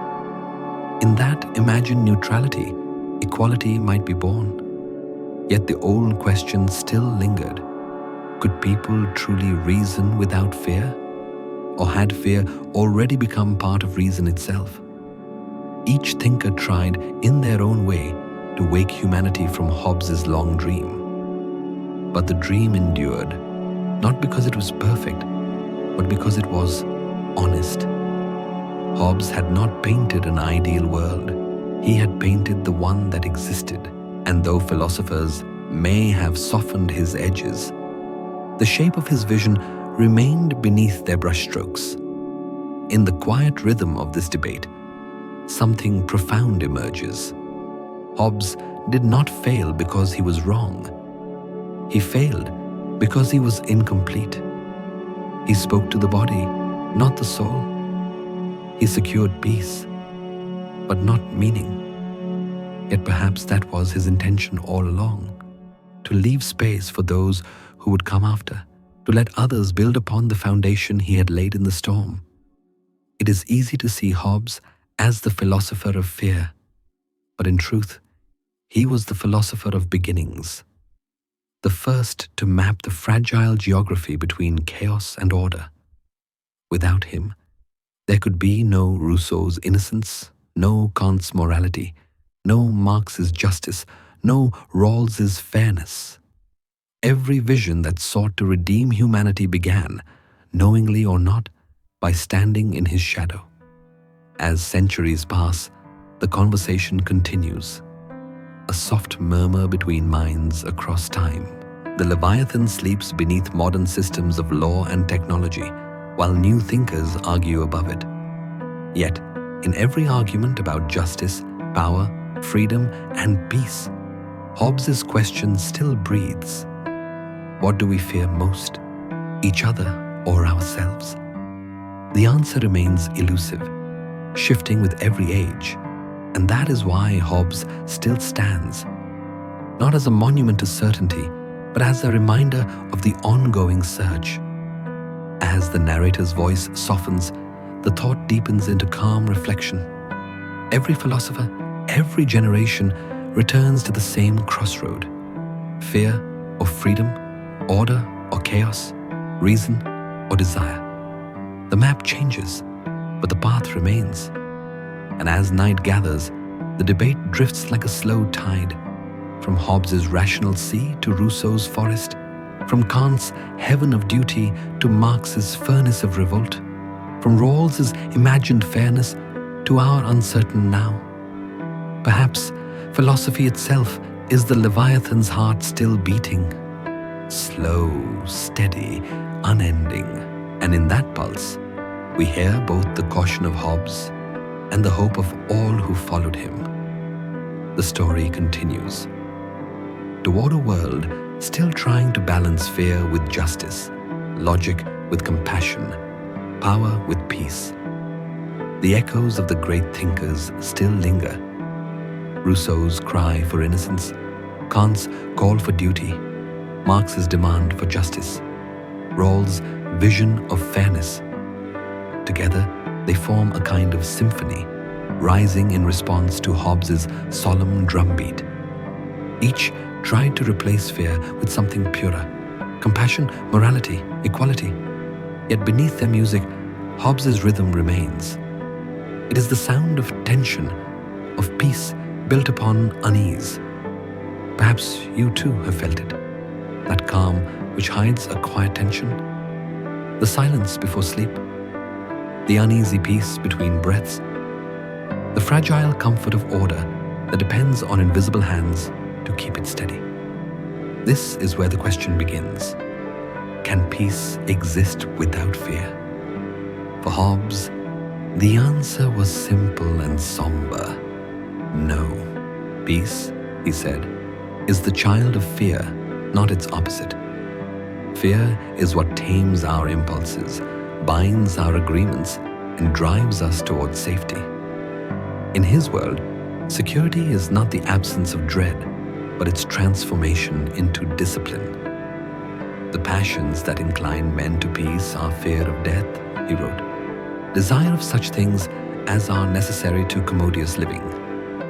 In that imagined neutrality, equality might be born. Yet the old question still lingered. Could people truly reason without fear? Or had fear already become part of reason itself? Each thinker tried, in their own way, to wake humanity from Hobbes's long dream. But the dream endured, not because it was perfect, but because it was honest. Hobbes had not painted an ideal world. He had painted the one that existed, and though philosophers may have softened his edges, the shape of his vision remained beneath their brushstrokes. In the quiet rhythm of this debate, something profound emerges. Hobbes did not fail because he was wrong. He failed because he was incomplete. He spoke to the body, not the soul. He secured peace, but not meaning. Yet perhaps that was his intention all along, to leave space for those who would come after, to let others build upon the foundation he had laid in the storm. It is easy to see Hobbes as the philosopher of fear, but in truth, he was the philosopher of beginnings, the first to map the fragile geography between chaos and order. Without him, there could be no Rousseau's innocence, no Kant's morality, no Marx's justice, no Rawls's fairness. Every vision that sought to redeem humanity began, knowingly or not, by standing in his shadow. As centuries pass, the conversation continues, a soft murmur between minds across time. The Leviathan sleeps beneath modern systems of law and technology, while new thinkers argue above it. Yet, in every argument about justice, power, freedom, and peace, Hobbes's question still breathes. What do we fear most, each other or ourselves? The answer remains elusive, shifting with every age, and that is why Hobbes still stands, not as a monument to certainty, but as a reminder of the ongoing search. As the narrator's voice softens, the thought deepens into calm reflection. Every philosopher, every generation returns to the same crossroad: fear or freedom, order or chaos, reason or desire. The map changes, but the path remains. And as night gathers, the debate drifts like a slow tide, from Hobbes's rational sea to Rousseau's forest, from Kant's heaven of duty to Marx's furnace of revolt, from Rawls's imagined fairness to our uncertain now. Perhaps philosophy itself is the Leviathan's heart still beating, slow, steady, unending, and in that pulse, we hear both the caution of Hobbes and the hope of all who followed him. The story continues. Toward a world still trying to balance fear with justice, logic with compassion, power with peace. The echoes of the great thinkers still linger. Rousseau's cry for innocence, Kant's call for duty, Marx's demand for justice, Rawls' vision of fairness. Together, they form a kind of symphony, rising in response to Hobbes's solemn drumbeat. Each tried to replace fear with something purer: compassion, morality, equality. Yet beneath their music, Hobbes's rhythm remains. It is the sound of tension, of peace built upon unease. Perhaps you too have felt it, that calm which hides a quiet tension, the silence before sleep, the uneasy peace between breaths, the fragile comfort of order that depends on invisible hands to keep it steady. This is where the question begins. Can peace exist without fear? For Hobbes, the answer was simple and somber. No. Peace, he said, is the child of fear, not its opposite. Fear is what tames our impulses, binds our agreements, and drives us towards safety. In his world, security is not the absence of dread, but its transformation into discipline. The passions that incline men to peace are fear of death, he wrote, desire of such things as are necessary to commodious living,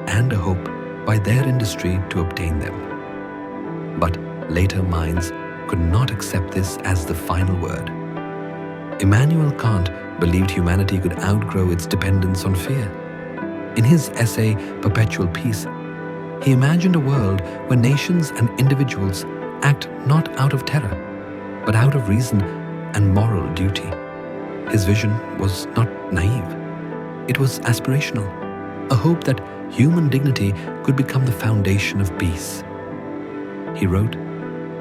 and a hope by their industry to obtain them. But later minds could not accept this as the final word. Immanuel Kant believed humanity could outgrow its dependence on fear. In his essay, Perpetual Peace, he imagined a world where nations and individuals act not out of terror, but out of reason and moral duty. His vision was not naive. It was aspirational, a hope that human dignity could become the foundation of peace. He wrote,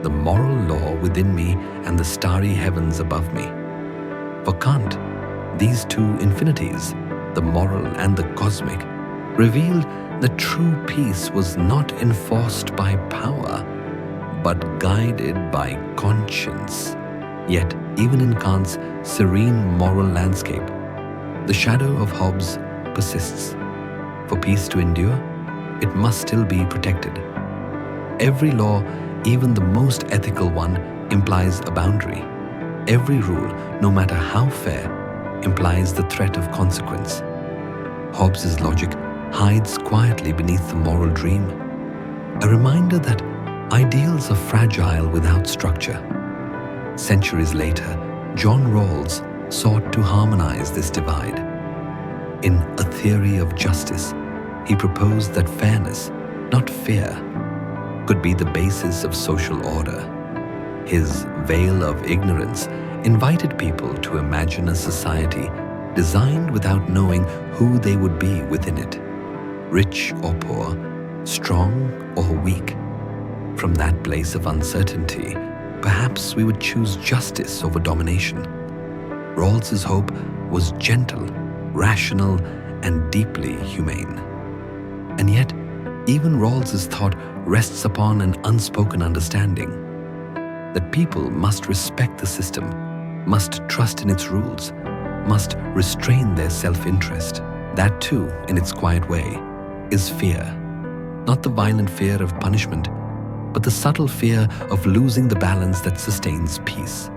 "The moral law within me and the starry heavens above me." For Kant, these two infinities, the moral and the cosmic, revealed that true peace was not enforced by power, but guided by conscience. Yet, even in Kant's serene moral landscape, the shadow of Hobbes persists. For peace to endure, it must still be protected. Every law, even the most ethical one, implies a boundary. Every rule, no matter how fair, implies the threat of consequence. Hobbes's logic hides quietly beneath the moral dream, a reminder that ideals are fragile without structure. Centuries later, John Rawls sought to harmonize this divide. In A Theory of Justice, he proposed that fairness, not fear, could be the basis of social order. His veil of ignorance invited people to imagine a society designed without knowing who they would be within it, rich or poor, strong or weak. From that place of uncertainty, perhaps we would choose justice over domination. Rawls's hope was gentle, rational, and deeply humane. And yet, even Rawls's thought rests upon an unspoken understanding that people must respect the system, must trust in its rules, must restrain their self-interest. That too, in its quiet way, is fear. Not the violent fear of punishment, but the subtle fear of losing the balance that sustains peace.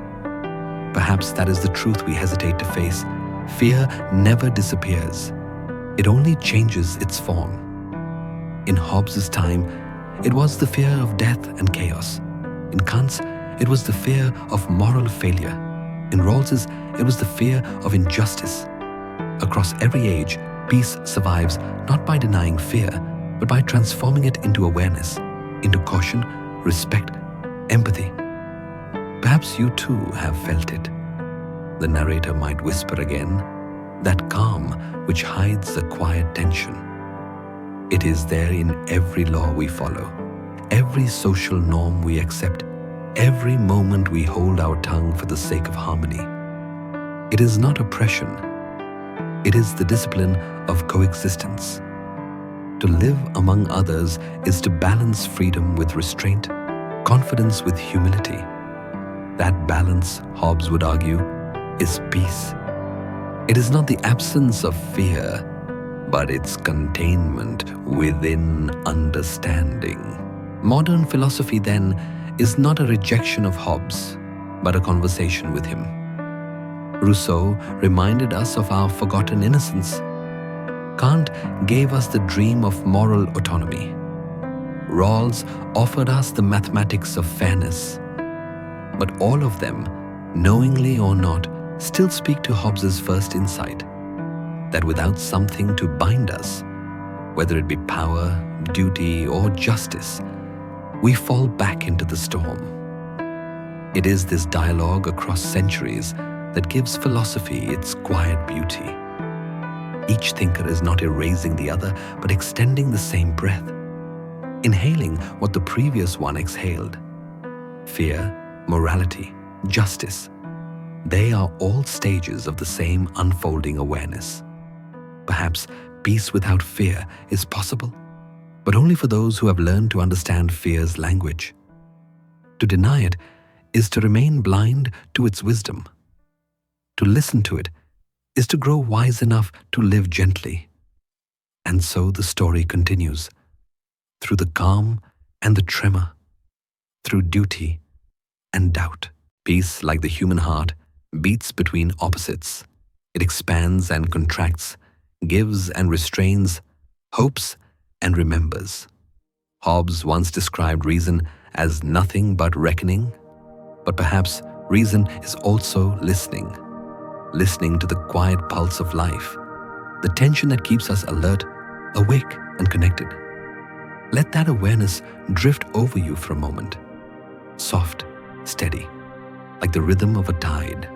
Perhaps that is the truth we hesitate to face. Fear never disappears. It only changes its form. In Hobbes's time, it was the fear of death and chaos. In Kant's, it was the fear of moral failure. In Rawls's, it was the fear of injustice. Across every age, peace survives not by denying fear, but by transforming it into awareness, into caution, respect, empathy. Perhaps you too have felt it. The narrator might whisper again, that calm which hides a quiet tension. It is there in every law we follow, every social norm we accept, every moment we hold our tongue for the sake of harmony. It is not oppression. It is the discipline of coexistence. To live among others is to balance freedom with restraint, confidence with humility. That balance, Hobbes would argue, is peace. It is not the absence of fear, but its containment within understanding. Modern philosophy, then, is not a rejection of Hobbes, but a conversation with him. Rousseau reminded us of our forgotten innocence. Kant gave us the dream of moral autonomy. Rawls offered us the mathematics of fairness. But all of them, knowingly or not, still speak to Hobbes's first insight, that without something to bind us, whether it be power, duty, or justice, we fall back into the storm. It is this dialogue across centuries that gives philosophy its quiet beauty. Each thinker is not erasing the other, but extending the same breath, inhaling what the previous one exhaled. Fear, morality, justice, they are all stages of the same unfolding awareness. Perhaps peace without fear is possible, but only for those who have learned to understand fear's language. To deny it is to remain blind to its wisdom. To listen to it is to grow wise enough to live gently. And so the story continues, through the calm and the tremor, through duty and doubt. Peace, like the human heart, beats between opposites. It expands and contracts, gives and restrains, hopes and remembers. Hobbes once described reason as nothing but reckoning, but perhaps reason is also listening. Listening to the quiet pulse of life, the tension that keeps us alert, awake, and connected. Let that awareness drift over you for a moment, soft, steady, like the rhythm of a tide.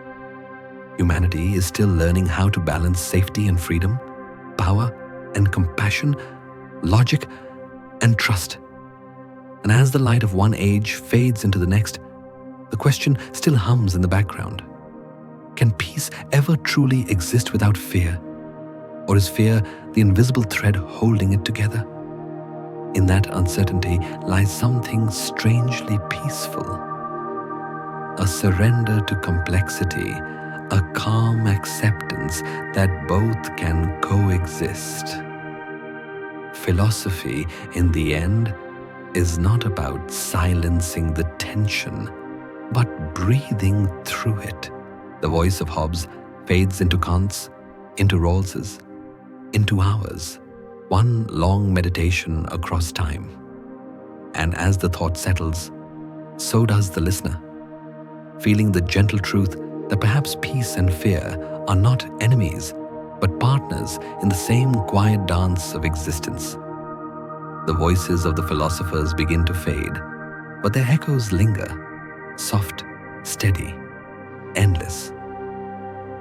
Humanity is still learning how to balance safety and freedom, power and compassion, logic and trust. And as the light of one age fades into the next, the question still hums in the background. Can peace ever truly exist without fear? Or is fear the invisible thread holding it together? In that uncertainty lies something strangely peaceful. A surrender to complexity, a calm acceptance that both can coexist. Philosophy, in the end, is not about silencing the tension, but breathing through it. The voice of Hobbes fades into Kant's, into Rawls's, into ours, one long meditation across time. And as the thought settles, so does the listener, feeling the gentle truth that perhaps peace and fear are not enemies, but partners in the same quiet dance of existence. The voices of the philosophers begin to fade, but their echoes linger, soft, steady, endless.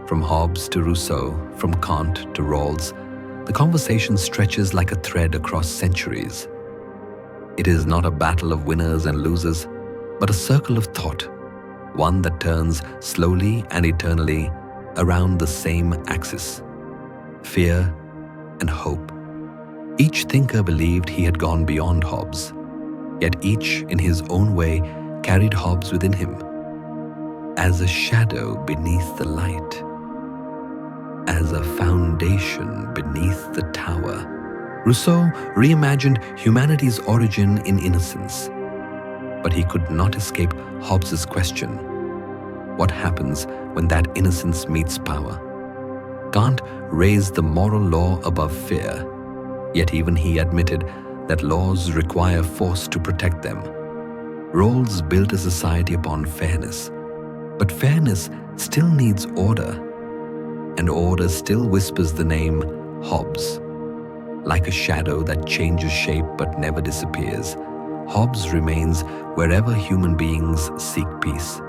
From Hobbes to Rousseau, from Kant to Rawls, the conversation stretches like a thread across centuries. It is not a battle of winners and losers, but a circle of thought, one that turns slowly and eternally around the same axis: fear and hope. Each thinker believed he had gone beyond Hobbes, yet each in his own way carried Hobbes within him, as a shadow beneath the light, as a foundation beneath the tower. Rousseau reimagined humanity's origin in innocence, but he could not escape Hobbes's question: what happens when that innocence meets power? Kant raised the moral law above fear, yet even he admitted that laws require force to protect them. Rawls built a society upon fairness, but fairness still needs order, and order still whispers the name Hobbes. Like a shadow that changes shape but never disappears, Hobbes remains wherever human beings seek peace.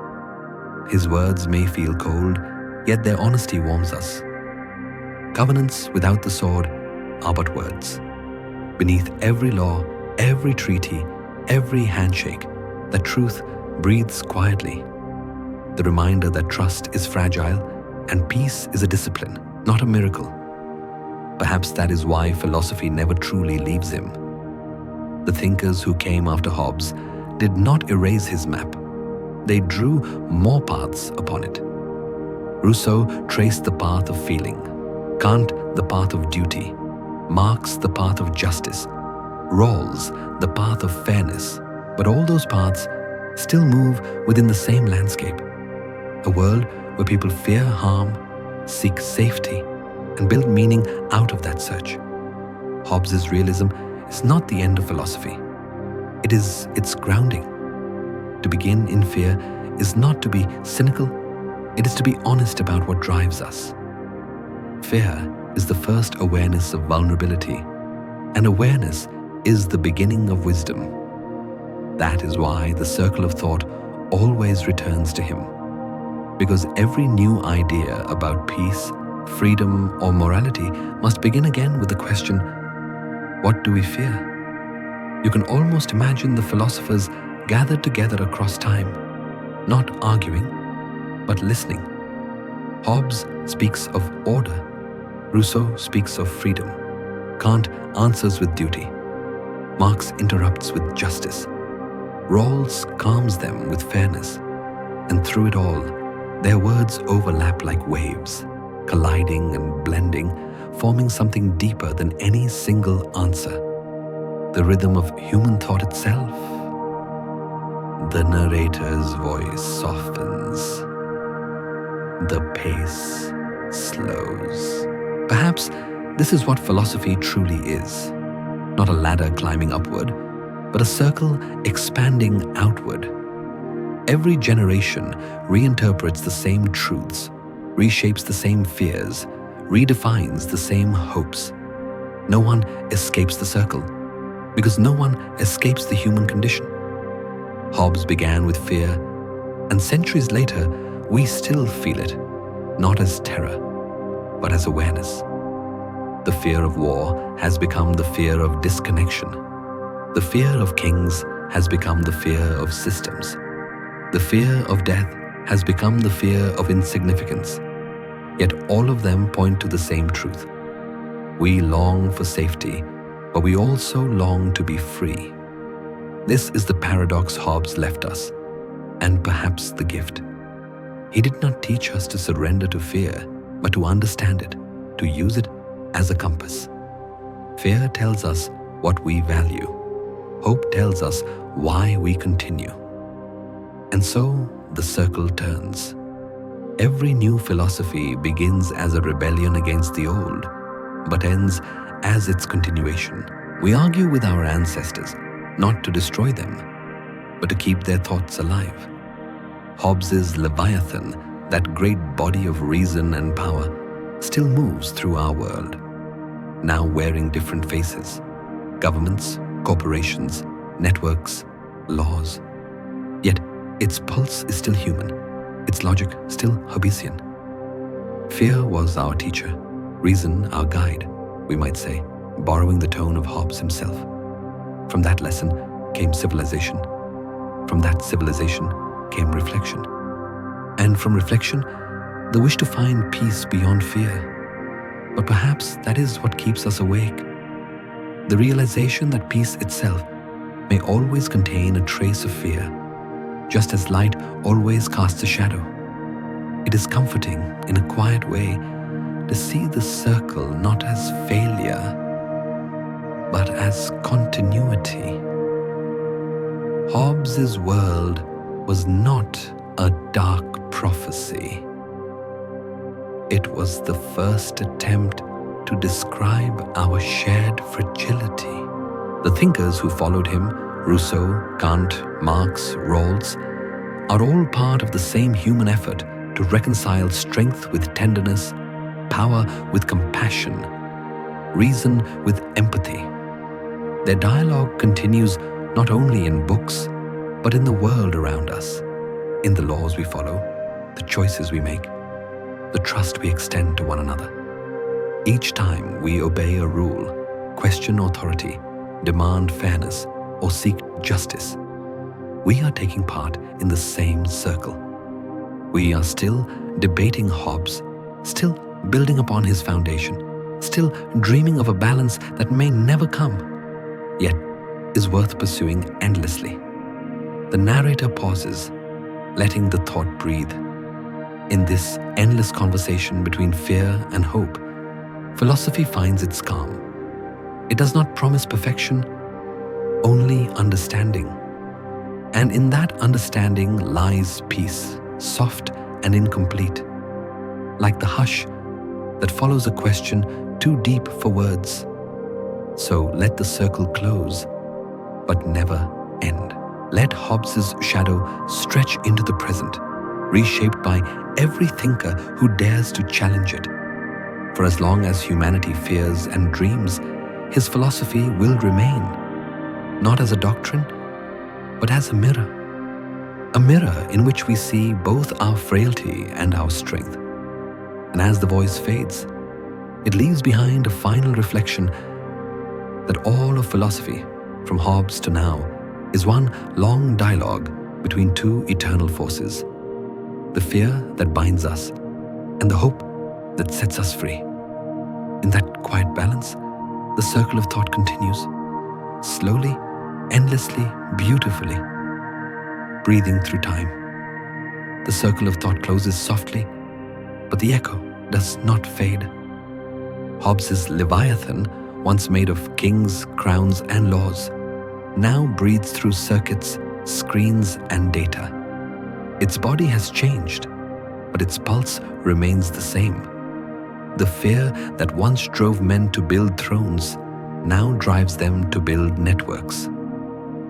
His words may feel cold, yet their honesty warms us. Covenants without the sword are but words. Beneath every law, every treaty, every handshake, the truth breathes quietly. The reminder that trust is fragile and peace is a discipline, not a miracle. Perhaps that is why philosophy never truly leaves him. The thinkers who came after Hobbes did not erase his map. They drew more paths upon it. Rousseau traced the path of feeling, Kant the path of duty, Marx the path of justice, Rawls the path of fairness, but all those paths still move within the same landscape, a world where people fear harm, seek safety, and build meaning out of that search. Hobbes's realism is not the end of philosophy. It is its grounding. To begin in fear is not to be cynical, it is to be honest about what drives us. Fear is the first awareness of vulnerability, and awareness is the beginning of wisdom. That is why the circle of thought always returns to him, because every new idea about peace, freedom, or morality must begin again with the question, what do we fear? You can almost imagine the philosophers gathered together across time, not arguing, but listening. Hobbes speaks of order, Rousseau speaks of freedom, Kant answers with duty, Marx interrupts with justice, Rawls calms them with fairness, and through it all, their words overlap like waves, colliding and blending, forming something deeper than any single answer, the rhythm of human thought itself. The narrator's voice softens, the pace slows. Perhaps this is what philosophy truly is, not a ladder climbing upward, but a circle expanding outward. Every generation reinterprets the same truths, reshapes the same fears, redefines the same hopes. No one escapes the circle, because no one escapes the human condition. Hobbes began with fear, and centuries later, we still feel it, not as terror, but as awareness. The fear of war has become the fear of disconnection. The fear of kings has become the fear of systems. The fear of death has become the fear of insignificance. Yet all of them point to the same truth. We long for safety, but we also long to be free. This is the paradox Hobbes left us, and perhaps the gift. He did not teach us to surrender to fear, but to understand it, to use it as a compass. Fear tells us what we value. Hope tells us why we continue. And so the circle turns. Every new philosophy begins as a rebellion against the old, but ends as its continuation. We argue with our ancestors, not to destroy them, but to keep their thoughts alive. Hobbes's Leviathan, that great body of reason and power, still moves through our world, now wearing different faces: governments, corporations, networks, laws. Yet its pulse is still human, its logic still Hobbesian. Fear was our teacher, reason our guide, we might say, borrowing the tone of Hobbes himself. From that lesson came civilization. From that civilization came reflection. And from reflection, the wish to find peace beyond fear. But perhaps that is what keeps us awake. The realization that peace itself may always contain a trace of fear, just as light always casts a shadow. It is comforting, in a quiet way, to see the circle not as failure, but as continuity. Hobbes's world was not a dark prophecy. It was the first attempt to describe our shared fragility. The thinkers who followed him, Rousseau, Kant, Marx, Rawls, are all part of the same human effort to reconcile strength with tenderness, power with compassion, reason with empathy. Their dialogue continues not only in books, but in the world around us, in the laws we follow, the choices we make, the trust we extend to one another. Each time we obey a rule, question authority, demand fairness, or seek justice, we are taking part in the same circle. We are still debating Hobbes, still building upon his foundation, still dreaming of a balance that may never come, yet is worth pursuing endlessly. The narrator pauses, letting the thought breathe. In this endless conversation between fear and hope, philosophy finds its calm. It does not promise perfection, only understanding. And in that understanding lies peace, soft and incomplete, like the hush that follows a question too deep for words. So let the circle close, but never end. Let Hobbes's shadow stretch into the present, reshaped by every thinker who dares to challenge it. For as long as humanity fears and dreams, his philosophy will remain, not as a doctrine, but as a mirror in which we see both our frailty and our strength. And as the voice fades, it leaves behind a final reflection that all of philosophy, from Hobbes to now, is one long dialogue between two eternal forces, the fear that binds us and the hope that sets us free. In that quiet balance, the circle of thought continues, slowly, endlessly, beautifully, breathing through time. The circle of thought closes softly, but the echo does not fade. Hobbes's Leviathan, once made of kings, crowns, and laws, now breathes through circuits, screens, and data. Its body has changed, but its pulse remains the same. The fear that once drove men to build thrones now drives them to build networks.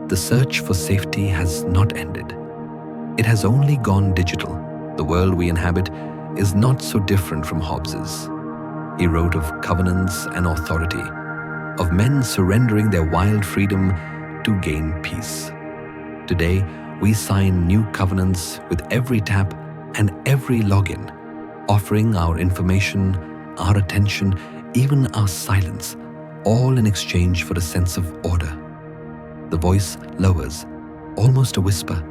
The search for safety has not ended. It has only gone digital. The world we inhabit is not so different from Hobbes's. He wrote of covenants and authority, of men surrendering their wild freedom to gain peace. Today, we sign new covenants with every tap and every login, offering our information, our attention, even our silence, all in exchange for a sense of order. The voice lowers, almost a whisper.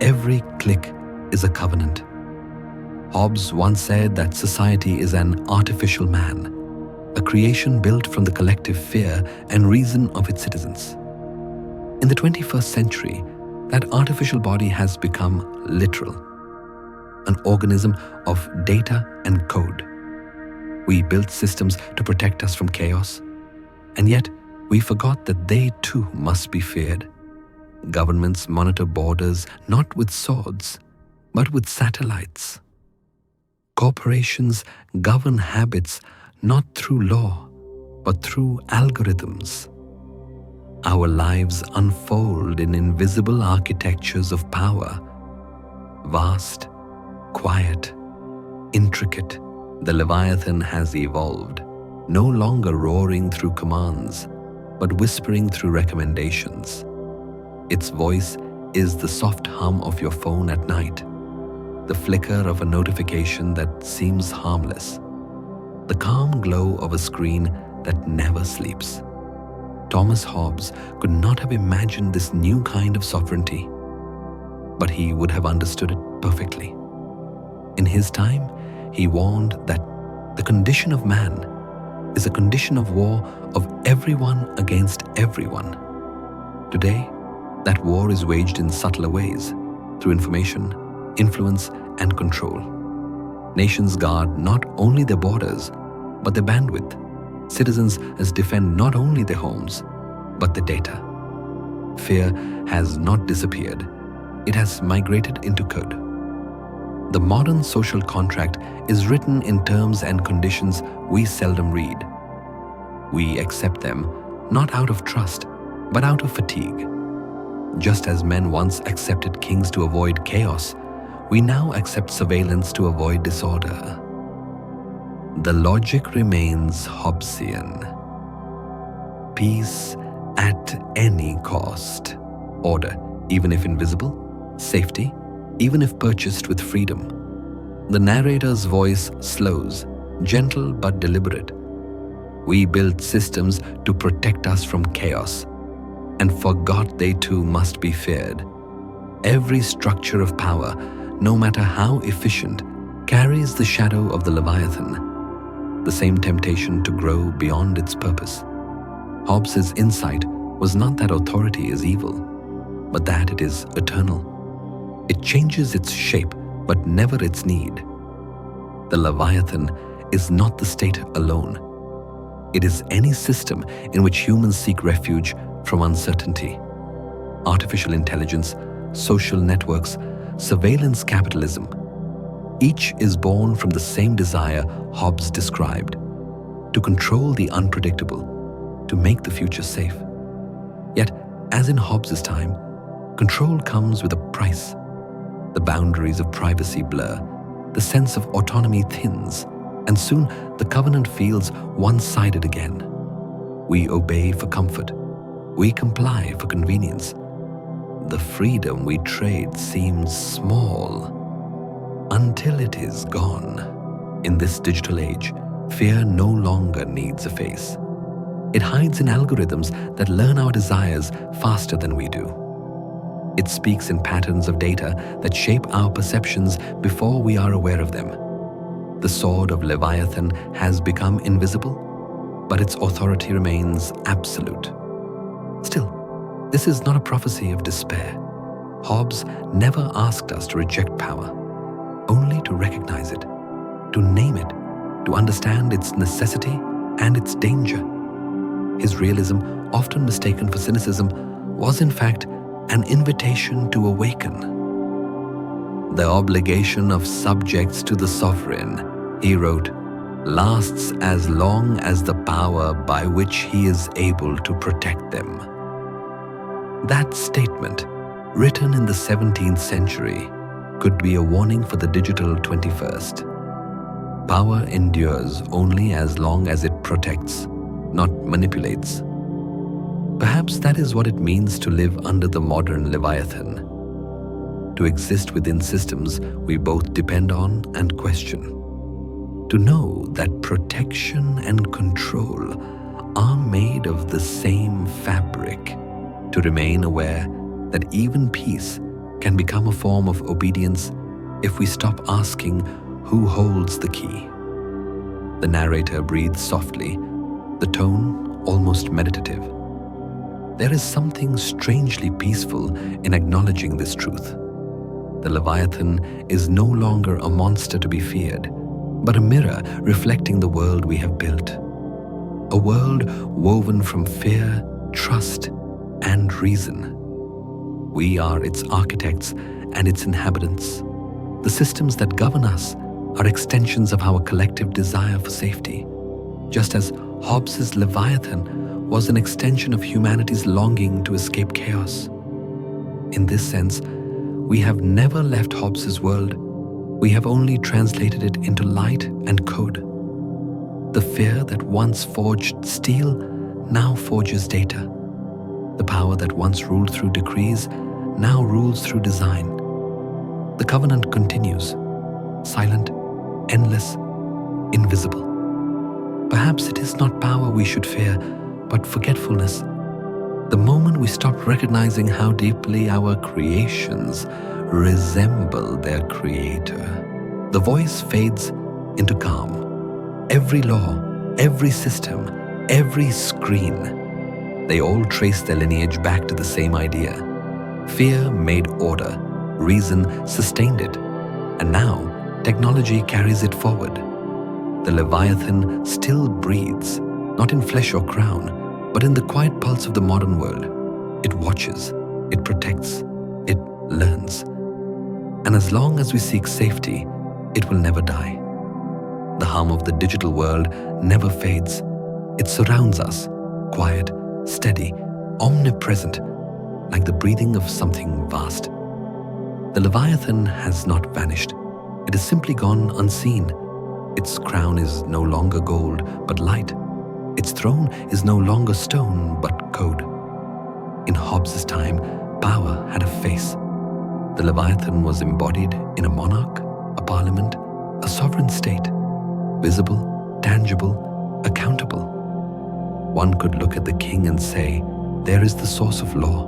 Every click is a covenant. Hobbes once said that society is an artificial man, a creation built from the collective fear and reason of its citizens. In the 21st century, that artificial body has become literal, an organism of data and code. We built systems to protect us from chaos, and yet we forgot that they too must be feared. Governments monitor borders not with swords, but with satellites. Corporations govern habits not through law, but through algorithms. Our lives unfold in invisible architectures of power, vast, quiet, intricate. The Leviathan has evolved, no longer roaring through commands, but whispering through recommendations. Its voice is the soft hum of your phone at night, the flicker of a notification that seems harmless, the calm glow of a screen that never sleeps. Thomas Hobbes could not have imagined this new kind of sovereignty, but he would have understood it perfectly. In his time, he warned that the condition of man is a condition of war of everyone against everyone. Today, that war is waged in subtler ways, through information, influence, and control. Nations guard not only their borders, but their bandwidth. Citizens defend not only their homes, but their data. Fear has not disappeared. It has migrated into code. The modern social contract is written in terms and conditions we seldom read. We accept them not out of trust, but out of fatigue. Just as men once accepted kings to avoid chaos, we now accept surveillance to avoid disorder. The logic remains Hobbesian. Peace at any cost. Order, even if invisible. Safety, even if purchased with freedom. The narrator's voice slows, gentle but deliberate. We built systems to protect us from chaos, and forgot they too must be feared. Every structure of power, no matter how efficient, carries the shadow of the Leviathan, the same temptation to grow beyond its purpose. Hobbes's insight was not that authority is evil, but that it is eternal. It changes its shape, but never its need. The Leviathan is not the state alone. It is any system in which humans seek refuge from uncertainty. Artificial intelligence, social networks, surveillance capitalism. Each is born from the same desire Hobbes described: to control the unpredictable, to make the future safe. Yet, as in Hobbes's time, control comes with a price. The boundaries of privacy blur, the sense of autonomy thins, and soon the covenant feels one-sided again. We obey for comfort. We comply for convenience. The freedom we trade seems small until it is gone. In this digital age, fear no longer needs a face. It hides in algorithms that learn our desires faster than we do. It speaks in patterns of data that shape our perceptions before we are aware of them. The sword of Leviathan has become invisible, but its authority remains absolute. Still, this is not a prophecy of despair. Hobbes never asked us to reject power, only to recognize it, to name it, to understand its necessity and its danger. His realism, often mistaken for cynicism, was in fact an invitation to awaken. The obligation of subjects to the sovereign, he wrote, lasts as long as the power by which he is able to protect them. That statement, written in the 17th century, could be a warning for the digital 21st. Power endures only as long as it protects, not manipulates. Perhaps that is what it means to live under the modern Leviathan. To exist within systems we both depend on and question. To know that protection and control are made of the same fabric. To remain aware that even peace can become a form of obedience if we stop asking who holds the key. The narrator breathes softly, the tone almost meditative. There is something strangely peaceful in acknowledging this truth. The Leviathan is no longer a monster to be feared, but a mirror reflecting the world we have built. A world woven from fear, trust, and reason. We are its architects and its inhabitants. The systems that govern us are extensions of our collective desire for safety, just as Hobbes's Leviathan was an extension of humanity's longing to escape chaos. In this sense, we have never left Hobbes's world. We have only translated it into light and code. The fear that once forged steel now forges data. The power that once ruled through decrees now rules through design. The covenant continues, silent, endless, invisible. Perhaps it is not power we should fear, but forgetfulness. The moment we stop recognizing how deeply our creations resemble their creator, the voice fades into calm. Every law, every system, every screen, they all trace their lineage back to the same idea. Fear made order, reason sustained it, and now technology carries it forward. The Leviathan still breathes, not in flesh or crown, but in the quiet pulse of the modern world. It watches, it protects, it learns. And as long as we seek safety, it will never die. The hum of the digital world never fades. It surrounds us, quiet, steady, omnipresent, like the breathing of something vast. The Leviathan has not vanished. It has simply gone unseen. Its crown is no longer gold, but light. Its throne is no longer stone, but code. In Hobbes' time, power had a face. The Leviathan was embodied in a monarch, a parliament, a sovereign state, visible, tangible, accountable. One could look at the king and say, there is the source of law.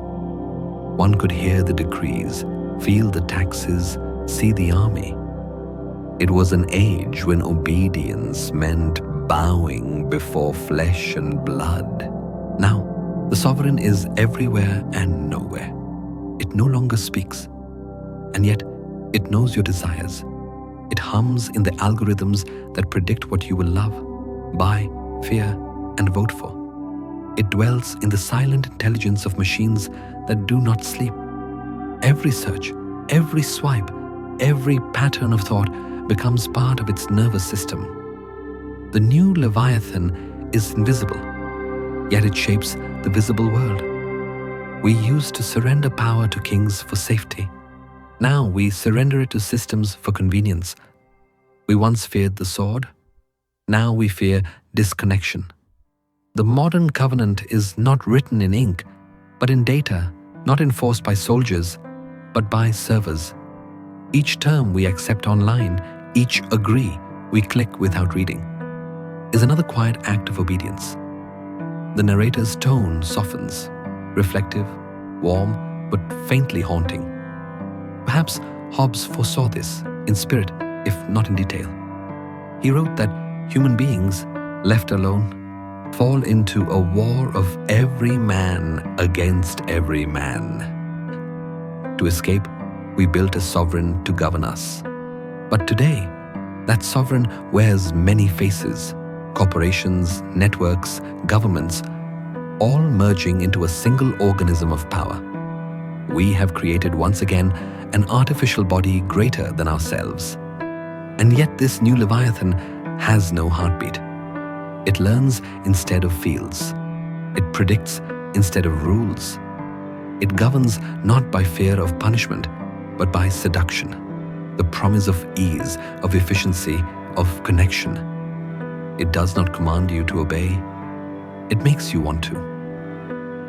One could hear the decrees, feel the taxes, see the army. It was an age when obedience meant bowing before flesh and blood. Now, the sovereign is everywhere and nowhere. It no longer speaks, and yet it knows your desires. It hums in the algorithms that predict what you will love, buy, fear, and vote for. It dwells in the silent intelligence of machines that do not sleep. Every search, every swipe, every pattern of thought becomes part of its nervous system. The new Leviathan is invisible, yet it shapes the visible world. We used to surrender power to kings for safety. Now we surrender it to systems for convenience. We once feared the sword. Now we fear disconnection. The modern covenant is not written in ink, but in data, not enforced by soldiers, but by servers. Each term we accept online, each agree we click without reading, is another quiet act of obedience. The narrator's tone softens, reflective, warm, but faintly haunting. Perhaps Hobbes foresaw this, in spirit, if not in detail. He wrote that human beings, left alone, fall into a war of every man against every man. To escape, we built a sovereign to govern us. But today, that sovereign wears many faces, corporations, networks, governments, all merging into a single organism of power. We have created once again an artificial body greater than ourselves. And yet this new Leviathan has no heartbeat. It learns instead of feels. It predicts instead of rules. It governs not by fear of punishment, but by seduction. The promise of ease, of efficiency, of connection. It does not command you to obey. It makes you want to.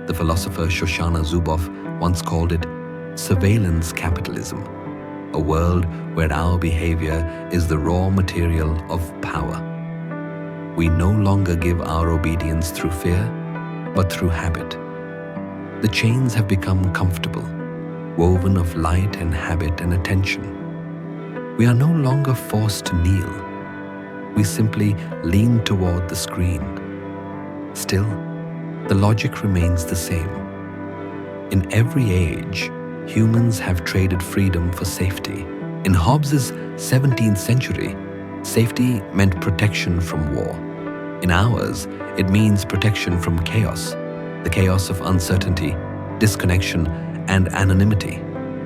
The philosopher Shoshana Zuboff once called it surveillance capitalism, a world where our behavior is the raw material of power. We no longer give our obedience through fear, but through habit. The chains have become comfortable, woven of light and habit and attention. We are no longer forced to kneel. We simply lean toward the screen. Still, the logic remains the same. In every age, humans have traded freedom for safety. In Hobbes' 17th century, safety meant protection from war. In ours, it means protection from chaos, the chaos of uncertainty, disconnection, and anonymity.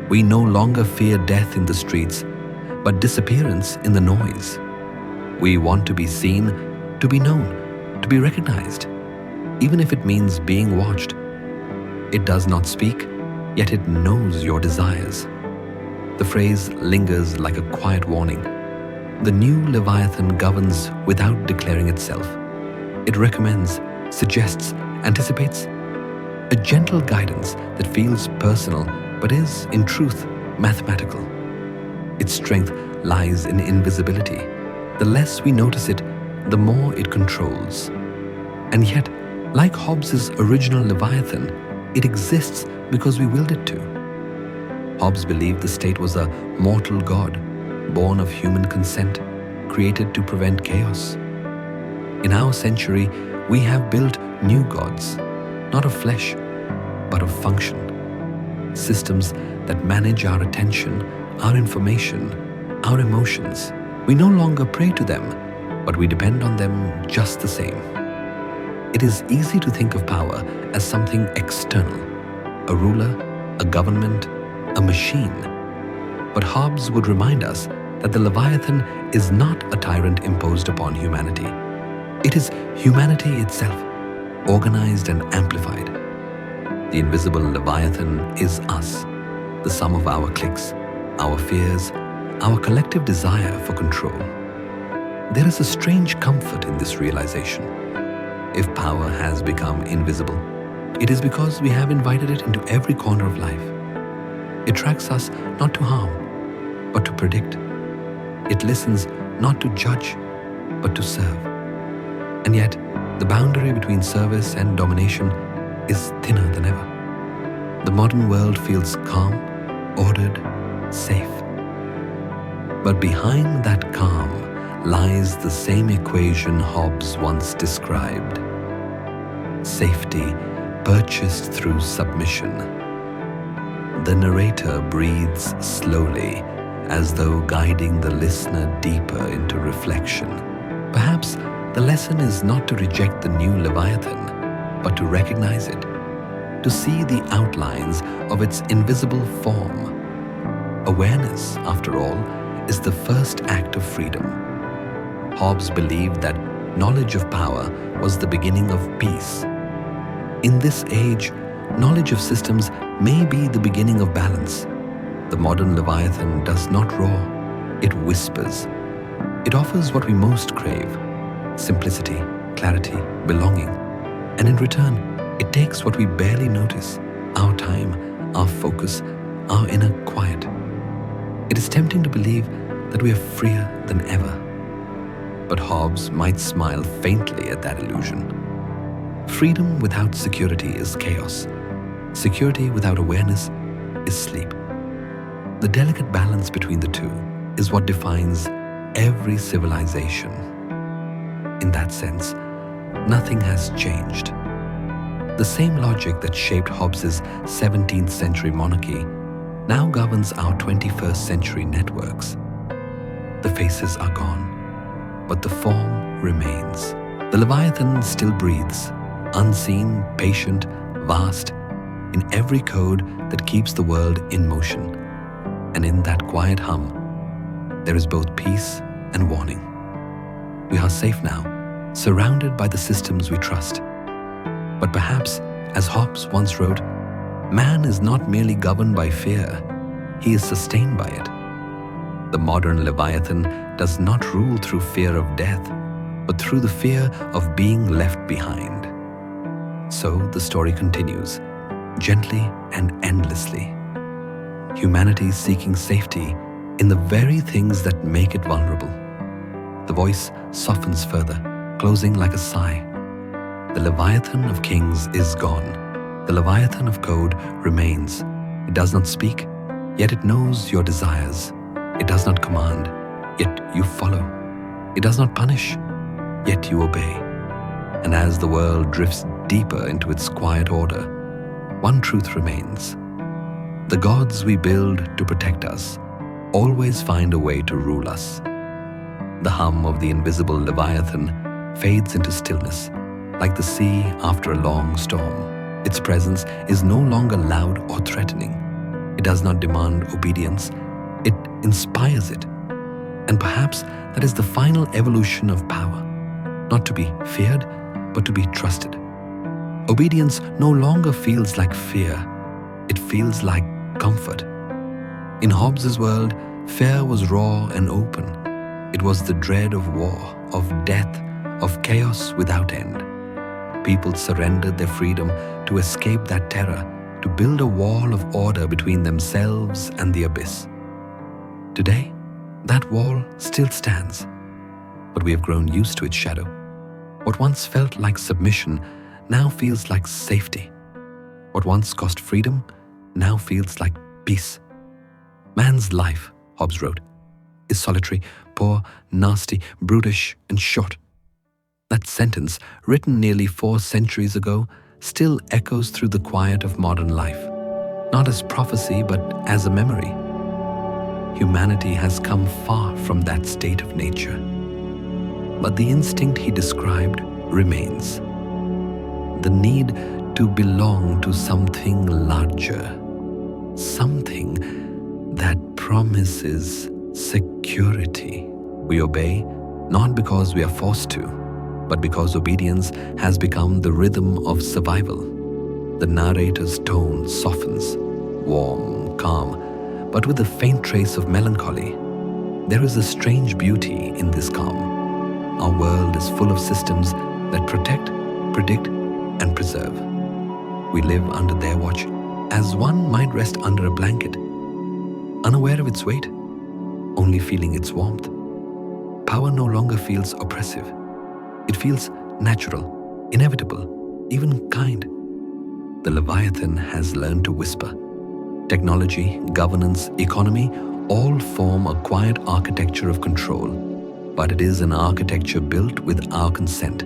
We no longer fear death in the streets, but disappearance in the noise. We want to be seen, to be known, to be recognized, even if it means being watched. It does not speak, yet it knows your desires. The phrase lingers like a quiet warning. The new Leviathan governs without declaring itself. It recommends, suggests, anticipates, a gentle guidance that feels personal but is, in truth, mathematical. Its strength lies in invisibility. The less we notice it, the more it controls. And yet, like Hobbes' original Leviathan, it exists because we willed it to. Hobbes believed the state was a mortal god, born of human consent, created to prevent chaos. In our century, we have built new gods, not of flesh, but of function. Systems that manage our attention, our information, our emotions. We no longer pray to them, but we depend on them just the same. It is easy to think of power as something external, a ruler, a government, a machine. But Hobbes would remind us that the Leviathan is not a tyrant imposed upon humanity. It is humanity itself, organized and amplified. The invisible Leviathan is us, the sum of our cliques, our fears, our collective desire for control. There is a strange comfort in this realization. If power has become invisible, it is because we have invited it into every corner of life. It tracks us not to harm, but to predict. It listens not to judge, but to serve. And yet, the boundary between service and domination is thinner than ever. The modern world feels calm, ordered, safe. But behind that calm lies the same equation Hobbes once described. Safety purchased through submission. The narrator breathes slowly, as though guiding the listener deeper into reflection. Perhaps the lesson is not to reject the new Leviathan, but to recognize it, to see the outlines of its invisible form. Awareness, after all, is the first act of freedom. Hobbes believed that knowledge of power was the beginning of peace. In this age, knowledge of systems may be the beginning of balance. The modern Leviathan does not roar, it whispers. It offers what we most crave: simplicity, clarity, belonging. And in return, it takes what we barely notice: our time, our focus, our inner quiet. It is tempting to believe that we are freer than ever. But Hobbes might smile faintly at that illusion. Freedom without security is chaos. Security without awareness is sleep. The delicate balance between the two is what defines every civilization. In that sense, nothing has changed. The same logic that shaped Hobbes' 17th century monarchy now governs our 21st century networks. The faces are gone, but the form remains. The Leviathan still breathes, unseen, patient, vast, in every code that keeps the world in motion. And in that quiet hum, there is both peace and warning. We are safe now, surrounded by the systems we trust. But perhaps, as Hobbes once wrote, man is not merely governed by fear, he is sustained by it. The modern Leviathan does not rule through fear of death, but through the fear of being left behind. So the story continues, gently and endlessly. Humanity seeking safety in the very things that make it vulnerable. The voice softens further, closing like a sigh. The Leviathan of kings is gone. The Leviathan of code remains. It does not speak, yet it knows your desires. It does not command, yet you follow. It does not punish, yet you obey. And as the world drifts deeper into its quiet order, one truth remains. The gods we build to protect us always find a way to rule us. The hum of the invisible Leviathan fades into stillness, like the sea after a long storm. Its presence is no longer loud or threatening. It does not demand obedience. It inspires it. And perhaps that is the final evolution of power, not to be feared, but to be trusted. Obedience no longer feels like fear. It feels like comfort. In Hobbes' world, fear was raw and open. It was the dread of war, of death, of chaos without end. People surrendered their freedom to escape that terror, to build a wall of order between themselves and the abyss. Today, that wall still stands, but we have grown used to its shadow. What once felt like submission now feels like safety. What once cost freedom now feels like peace. Man's life, Hobbes wrote, is solitary, poor, nasty, brutish, and short. That sentence, written nearly 4 centuries ago, still echoes through the quiet of modern life, not as prophecy but as a memory. Humanity has come far from that state of nature, but the instinct he described remains. The need to belong to something larger, something that promises security. We obey not because we are forced to, but because obedience has become the rhythm of survival. The narrator's tone softens, warm, calm, but with a faint trace of melancholy. There is a strange beauty in this calm. Our world is full of systems that protect, predict, and preserve. We live under their watch as one might rest under a blanket, unaware of its weight, only feeling its warmth. Power no longer feels oppressive. It feels natural, inevitable, even kind. The Leviathan has learned to whisper. Technology, governance, economy all form a quiet architecture of control, but it is an architecture built with our consent.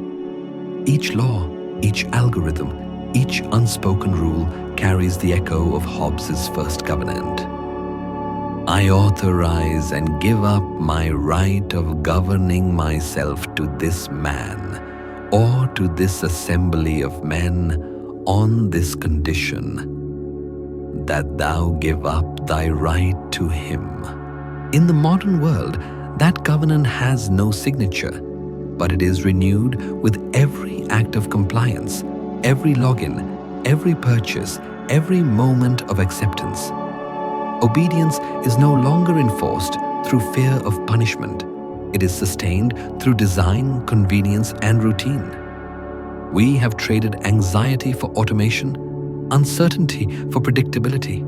Each law, each algorithm, each unspoken rule carries the echo of Hobbes's first covenant. I authorize and give up my right of governing myself to this man or to this assembly of men on this condition, that thou give up thy right to him. In the modern world, that covenant has no signature, but it is renewed with every act of compliance, every login, every purchase, every moment of acceptance. Obedience is no longer enforced through fear of punishment. It is sustained through design, convenience, and routine. We have traded anxiety for automation, uncertainty for predictability.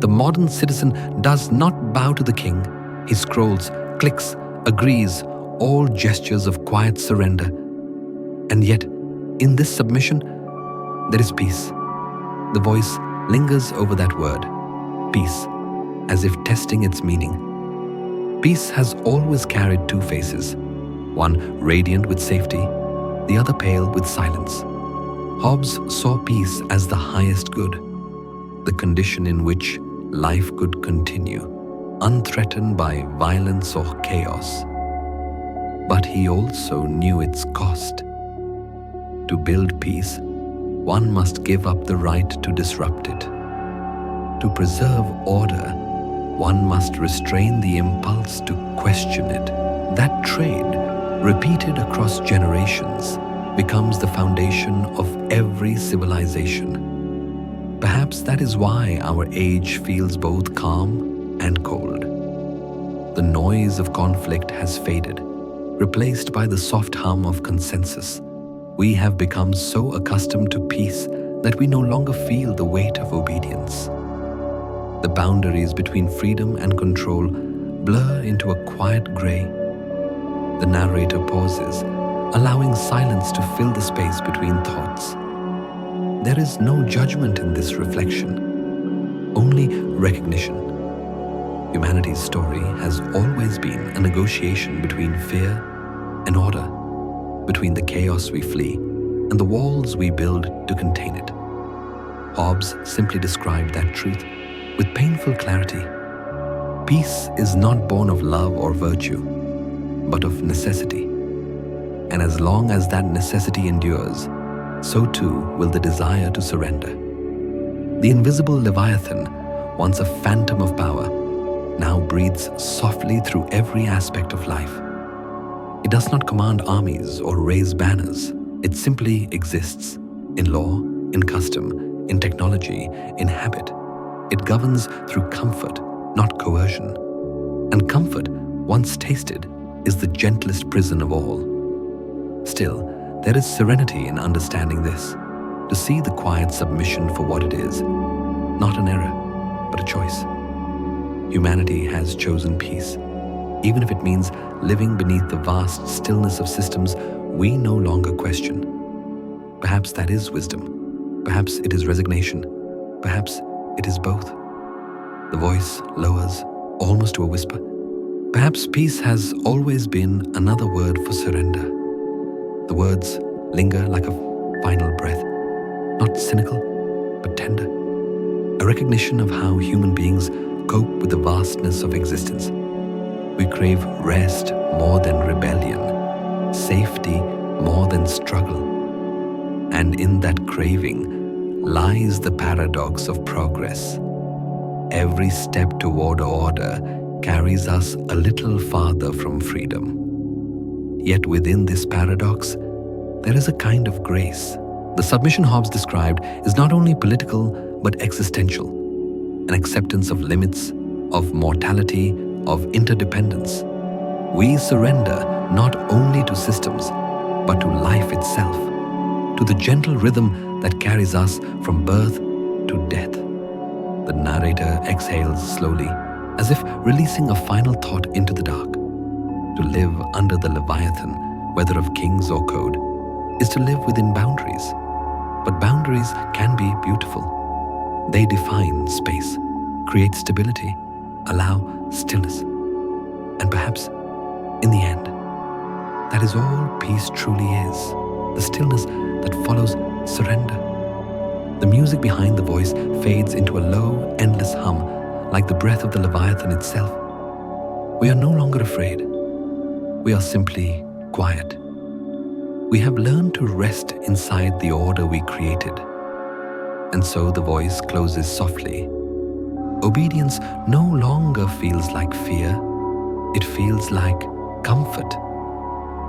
The modern citizen does not bow to the king. He scrolls, clicks, agrees, all gestures of quiet surrender. And yet, in this submission, there is peace. The voice lingers over that word, peace, as if testing its meaning. Peace has always carried 2 faces, one radiant with safety, the other pale with silence. Hobbes saw peace as the highest good, the condition in which life could continue, unthreatened by violence or chaos. But he also knew its cost. To build peace, one must give up the right to disrupt it. To preserve order, one must restrain the impulse to question it. That trade, repeated across generations, becomes the foundation of every civilization. Perhaps that is why our age feels both calm and cold. The noise of conflict has faded, replaced by the soft hum of consensus. We have become so accustomed to peace that we no longer feel the weight of obedience. The boundaries between freedom and control blur into a quiet gray. The narrator pauses, allowing silence to fill the space between thoughts. There is no judgment in this reflection, only recognition. Humanity's story has always been a negotiation between fear and order, between the chaos we flee and the walls we build to contain it. Hobbes simply described that truth with painful clarity. Peace is not born of love or virtue, but of necessity. And as long as that necessity endures, so too will the desire to surrender. The invisible Leviathan, once a phantom of power, now breathes softly through every aspect of life. It does not command armies or raise banners. It simply exists in law, in custom, in technology, in habit. It governs through comfort, not coercion. And comfort, once tasted, is the gentlest prison of all. Still, there is serenity in understanding this, to see the quiet submission for what it is, not an error, but a choice. Humanity has chosen peace, even if it means living beneath the vast stillness of systems we no longer question. Perhaps that is wisdom. Perhaps it is resignation. Perhaps it is both. The voice lowers, almost to a whisper. Perhaps peace has always been another word for surrender. The words linger like a final breath, not cynical, but tender. A recognition of how human beings cope with the vastness of existence. We crave rest more than rebellion, safety more than struggle. And in that craving lies the paradox of progress. Every step toward order carries us a little farther from freedom. Yet within this paradox, there is a kind of grace. The submission Hobbes described is not only political but existential, an acceptance of limits, of mortality, of interdependence. We surrender not only to systems, but to life itself, to the gentle rhythm that carries us from birth to death. The narrator exhales slowly, as if releasing a final thought into the dark. To live under the Leviathan, whether of kings or code, is to live within boundaries. But boundaries can be beautiful. They define space, create stability, allow stillness. And perhaps, in the end, that is all peace truly is, the stillness that follows surrender. The music behind the voice fades into a low, endless hum, like the breath of the Leviathan itself. We are no longer afraid. We are simply quiet. We have learned to rest inside the order we created. And so the voice closes softly. Obedience no longer feels like fear. It feels like comfort.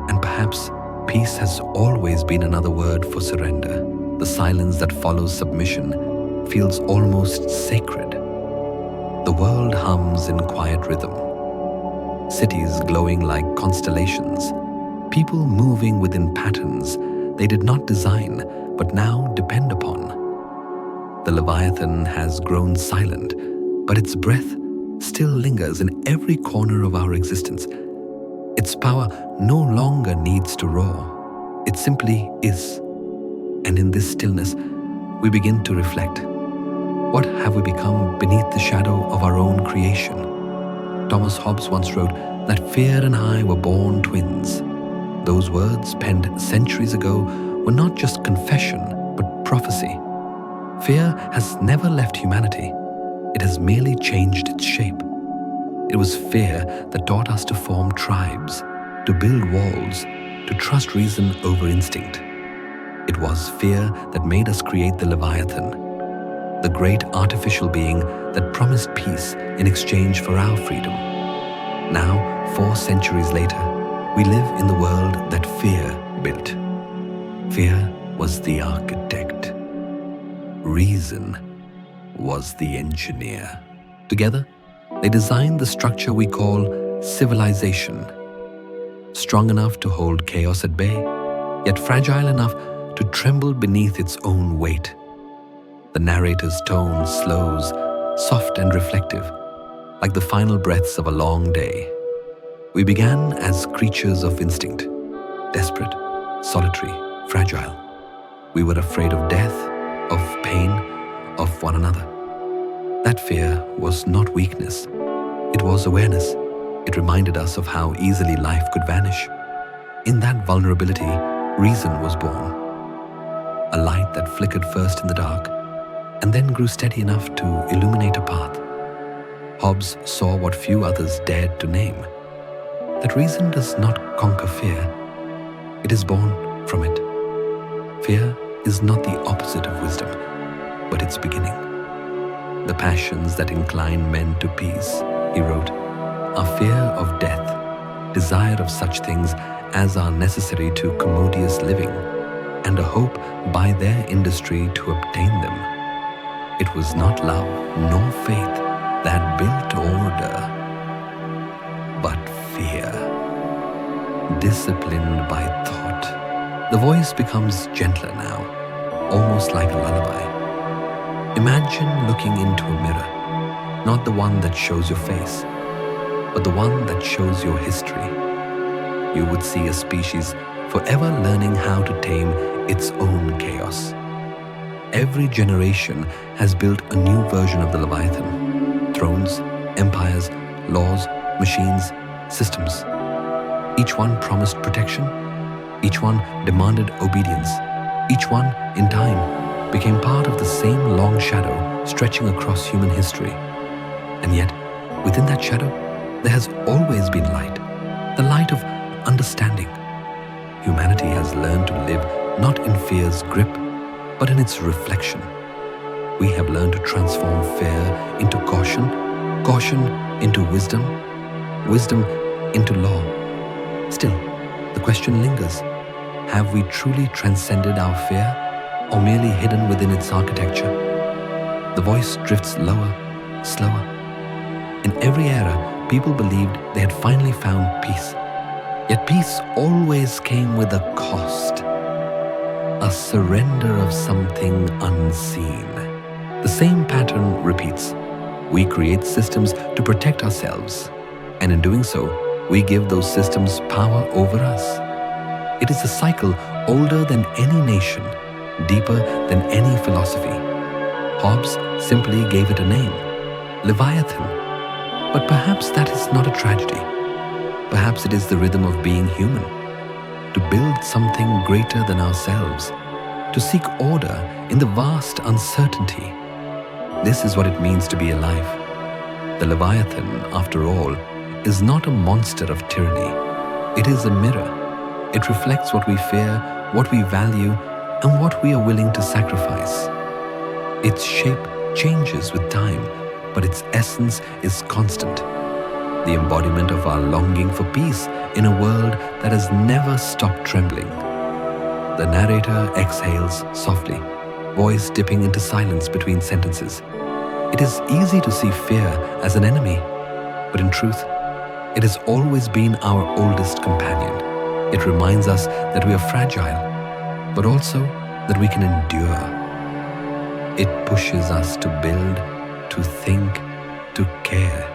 And perhaps peace has always been another word for surrender. The silence that follows submission feels almost sacred. The world hums in quiet rhythm. Cities glowing like constellations. People moving within patterns they did not design but now depend upon. The Leviathan has grown silent, but its breath still lingers in every corner of our existence. Its power no longer needs to roar. It simply is. And in this stillness, we begin to reflect. What have we become beneath the shadow of our own creation? Thomas Hobbes once wrote that fear and I were born twins. Those words, penned centuries ago, were not just confession, but prophecy. Fear has never left humanity. It has merely changed its shape. It was fear that taught us to form tribes, to build walls, to trust reason over instinct. It was fear that made us create the Leviathan, the great artificial being that promised peace in exchange for our freedom. Now, 4 centuries later, we live in the world that fear built. Fear was the architect. Reason was the engineer. Together, they designed the structure we call civilization, strong enough to hold chaos at bay, yet fragile enough to tremble beneath its own weight. The narrator's tone slows, soft and reflective, like the final breaths of a long day. We began as creatures of instinct, desperate, solitary, fragile. We were afraid of death, of pain, of one another. That fear was not weakness. It was awareness. It reminded us of how easily life could vanish. In that vulnerability, reason was born. A light that flickered first in the dark and then grew steady enough to illuminate a path. Hobbes saw what few others dared to name. That reason does not conquer fear. It is born from it. Fear is not the opposite of wisdom, but its beginning. The passions that incline men to peace, he wrote, are fear of death, desire of such things as are necessary to commodious living, and a hope by their industry to obtain them. It was not love nor faith that built order, but fear. Disciplined by thought, the voice becomes gentler now, almost like a lullaby. Imagine looking into a mirror. not the one that shows your face, but the one that shows your history. You would see a species forever learning how to tame its own chaos. Every generation has built a new version of the Leviathan. Thrones, empires, laws, machines, systems. Each one promised protection. Each one demanded obedience. Each one, in time, became part of the same long shadow stretching across human history. And yet, within that shadow, there has always been light, the light of understanding. Humanity has learned to live not in fear's grip, but in its reflection. We have learned to transform fear into caution, caution into wisdom, wisdom into law. Still, the question lingers. Have we truly transcended our fear, or merely hidden within its architecture? The voice drifts lower, slower. In every era, people believed they had finally found peace. Yet peace always came with a cost, a surrender of something unseen. The same pattern repeats. We create systems to protect ourselves, and in doing so, we give those systems power over us. It is a cycle older than any nation, deeper than any philosophy. Hobbes simply gave it a name, Leviathan. But perhaps that is not a tragedy. Perhaps it is the rhythm of being human, to build something greater than ourselves, to seek order in the vast uncertainty. This is what it means to be alive. The Leviathan, after all, is not a monster of tyranny. It is a mirror. It reflects what we fear, what we value, and what we are willing to sacrifice. Its shape changes with time, but its essence is constant. The embodiment of our longing for peace in a world that has never stopped trembling. The narrator exhales softly, voice dipping into silence between sentences. It is easy to see fear as an enemy, but in truth, it has always been our oldest companion. It reminds us that we are fragile, but also that we can endure. It pushes us to build, to think, to care.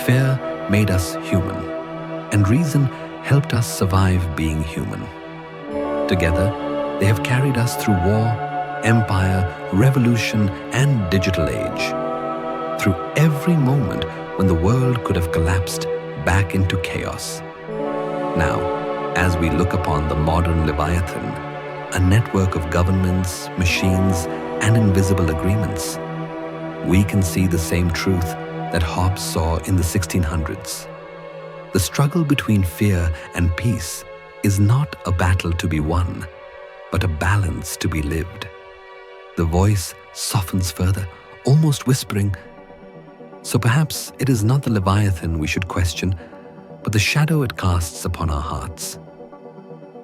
Fear made us human, and reason helped us survive being human. Together, they have carried us through war, empire, revolution, and digital age. Through every moment when the world could have collapsed back into chaos. Now, as we look upon the modern Leviathan, a network of governments, machines, and invisible agreements, we can see the same truth that Hobbes saw in the 1600s. The struggle between fear and peace is not a battle to be won, but a balance to be lived. The voice softens further, almost whispering, so perhaps it is not the Leviathan we should question, but the shadow it casts upon our hearts.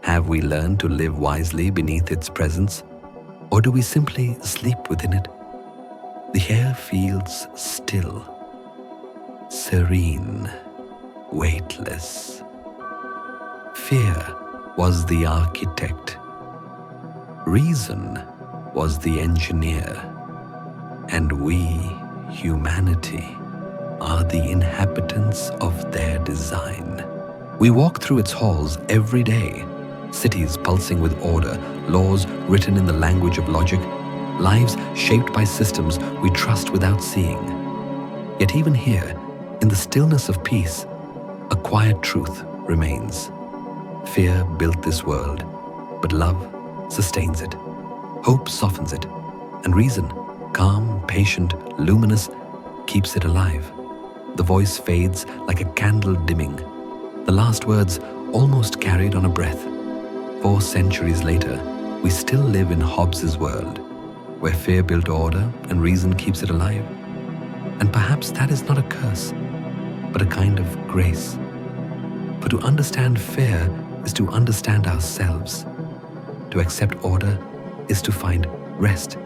Have we learned to live wisely beneath its presence, or do we simply sleep within it? The air feels still, serene, weightless. Fear was the architect. Reason was the engineer. And we, humanity, are the inhabitants of their design. We walk through its halls every day, cities pulsing with order, laws written in the language of logic, lives shaped by systems we trust without seeing. Yet even here, in the stillness of peace, a quiet truth remains. Fear built this world, but love sustains it. Hope softens it, and reason, calm, patient, luminous, keeps it alive. The voice fades like a candle dimming. The last words almost carried on a breath. 4 centuries later, we still live in Hobbes' world, where fear built order and reason keeps it alive. And perhaps that is not a curse, but a kind of grace. For to understand fear is to understand ourselves. To accept order is to find rest.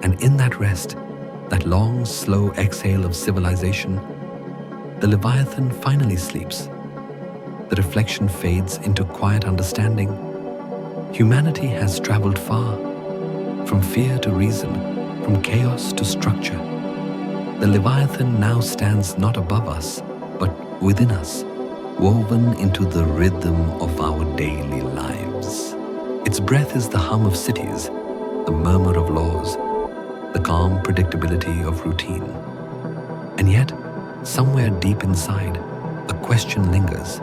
And in that rest, that long, slow exhale of civilization, the Leviathan finally sleeps. The reflection fades into quiet understanding. Humanity has traveled far, from fear to reason, from chaos to structure. The Leviathan now stands not above us, but within us, woven into the rhythm of our daily lives. Its breath is the hum of cities, the murmur of laws, the calm predictability of routine. And yet, somewhere deep inside, a question lingers.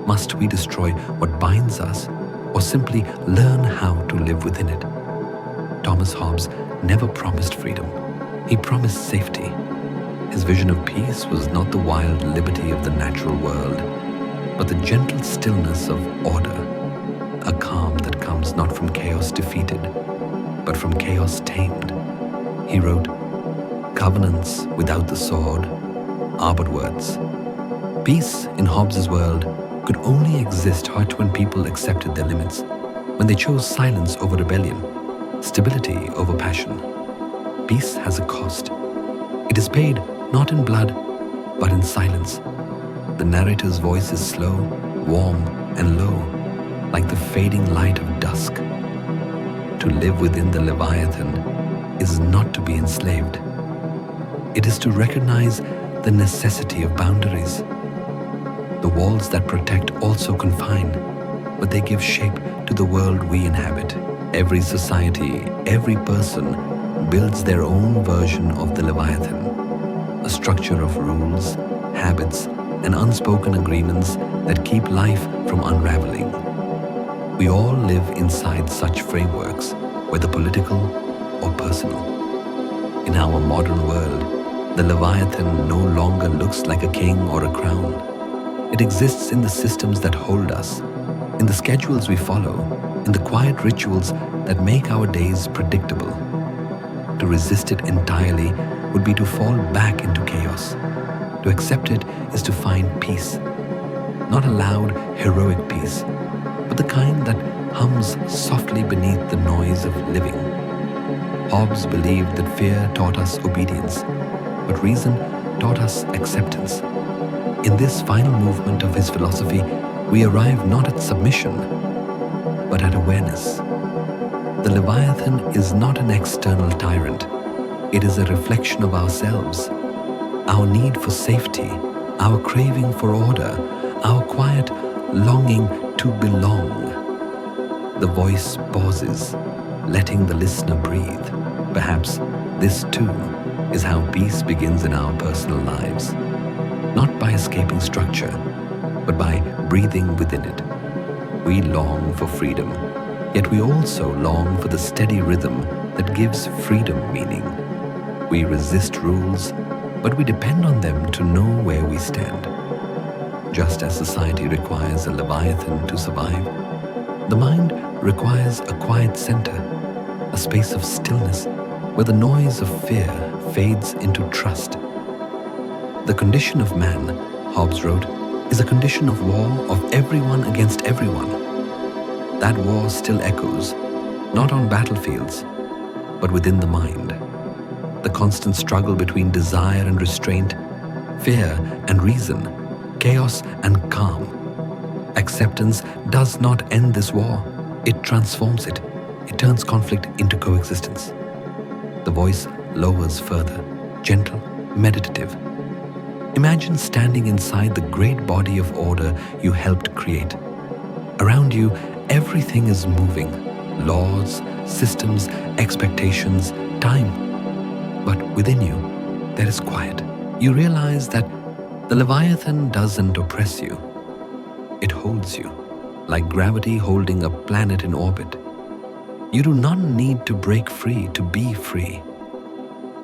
Must we destroy what binds us, or simply learn how to live within it? Thomas Hobbes never promised freedom. He promised safety. His vision of peace was not the wild liberty of the natural world, but the gentle stillness of order, a calm that comes not from chaos defeated, but from chaos tamed. He wrote, "Covenants without the sword are but words." Peace in Hobbes' world could only exist when people accepted their limits, when they chose silence over rebellion, stability over passion. Peace has a cost. It is paid not in blood, but in silence. The narrator's voice is slow, warm, and low, like the fading light of dusk. To live within the Leviathan is not to be enslaved. It is to recognize the necessity of boundaries. The walls that protect also confine, but they give shape to the world we inhabit. Every society, every person builds their own version of the Leviathan, a structure of rules, habits, and unspoken agreements that keep life from unraveling. We all live inside such frameworks, whether political or personal. In our modern world, the Leviathan no longer looks like a king or a crown. It exists in the systems that hold us, in the schedules we follow, in the quiet rituals that make our days predictable. To resist it entirely would be to fall back into chaos. To accept it is to find peace. Not a loud, heroic peace, but the kind that hums softly beneath the noise of living. Hobbes believed that fear taught us obedience, but reason taught us acceptance. In this final movement of his philosophy, we arrive not at submission, but at awareness. The Leviathan is not an external tyrant. It is a reflection of ourselves, our need for safety, our craving for order, our quiet longing to belong. The voice pauses, letting the listener breathe. Perhaps this too is how peace begins in our personal lives, not by escaping structure, but by breathing within it. We long for freedom, yet we also long for the steady rhythm that gives freedom meaning. We resist rules, but we depend on them to know where we stand. Just as society requires a Leviathan to survive, the mind requires a quiet center, a space of stillness where the noise of fear fades into trust. The condition of man, Hobbes wrote, is a condition of war of everyone against everyone. That war still echoes, not on battlefields, but within the mind. The constant struggle between desire and restraint, fear and reason, chaos and calm. Acceptance does not end this war. It transforms it. It turns conflict into coexistence. The voice lowers further, gentle, meditative. Imagine standing inside the great body of order you helped create. Around you, everything is moving. Laws, systems, expectations, time. But within you, there is quiet. You realize that the Leviathan doesn't oppress you. It holds you, like gravity holding a planet in orbit. You do not need to break free to be free.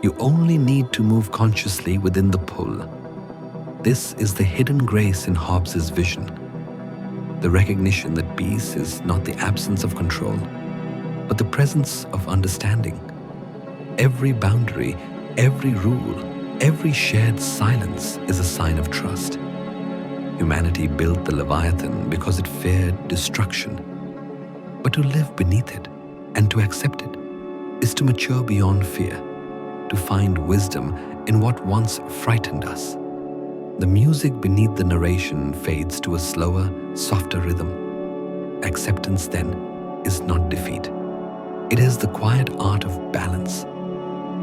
You only need to move consciously within the pull. This is the hidden grace in Hobbes' vision. The recognition that peace is not the absence of control, but the presence of understanding. Every boundary, every rule, every shared silence is a sign of trust. Humanity built the Leviathan because it feared destruction. But to live beneath it and to accept it is to mature beyond fear, to find wisdom in what once frightened us. The music beneath the narration fades to a slower, softer rhythm. Acceptance, then, is not defeat. It is the quiet art of balance.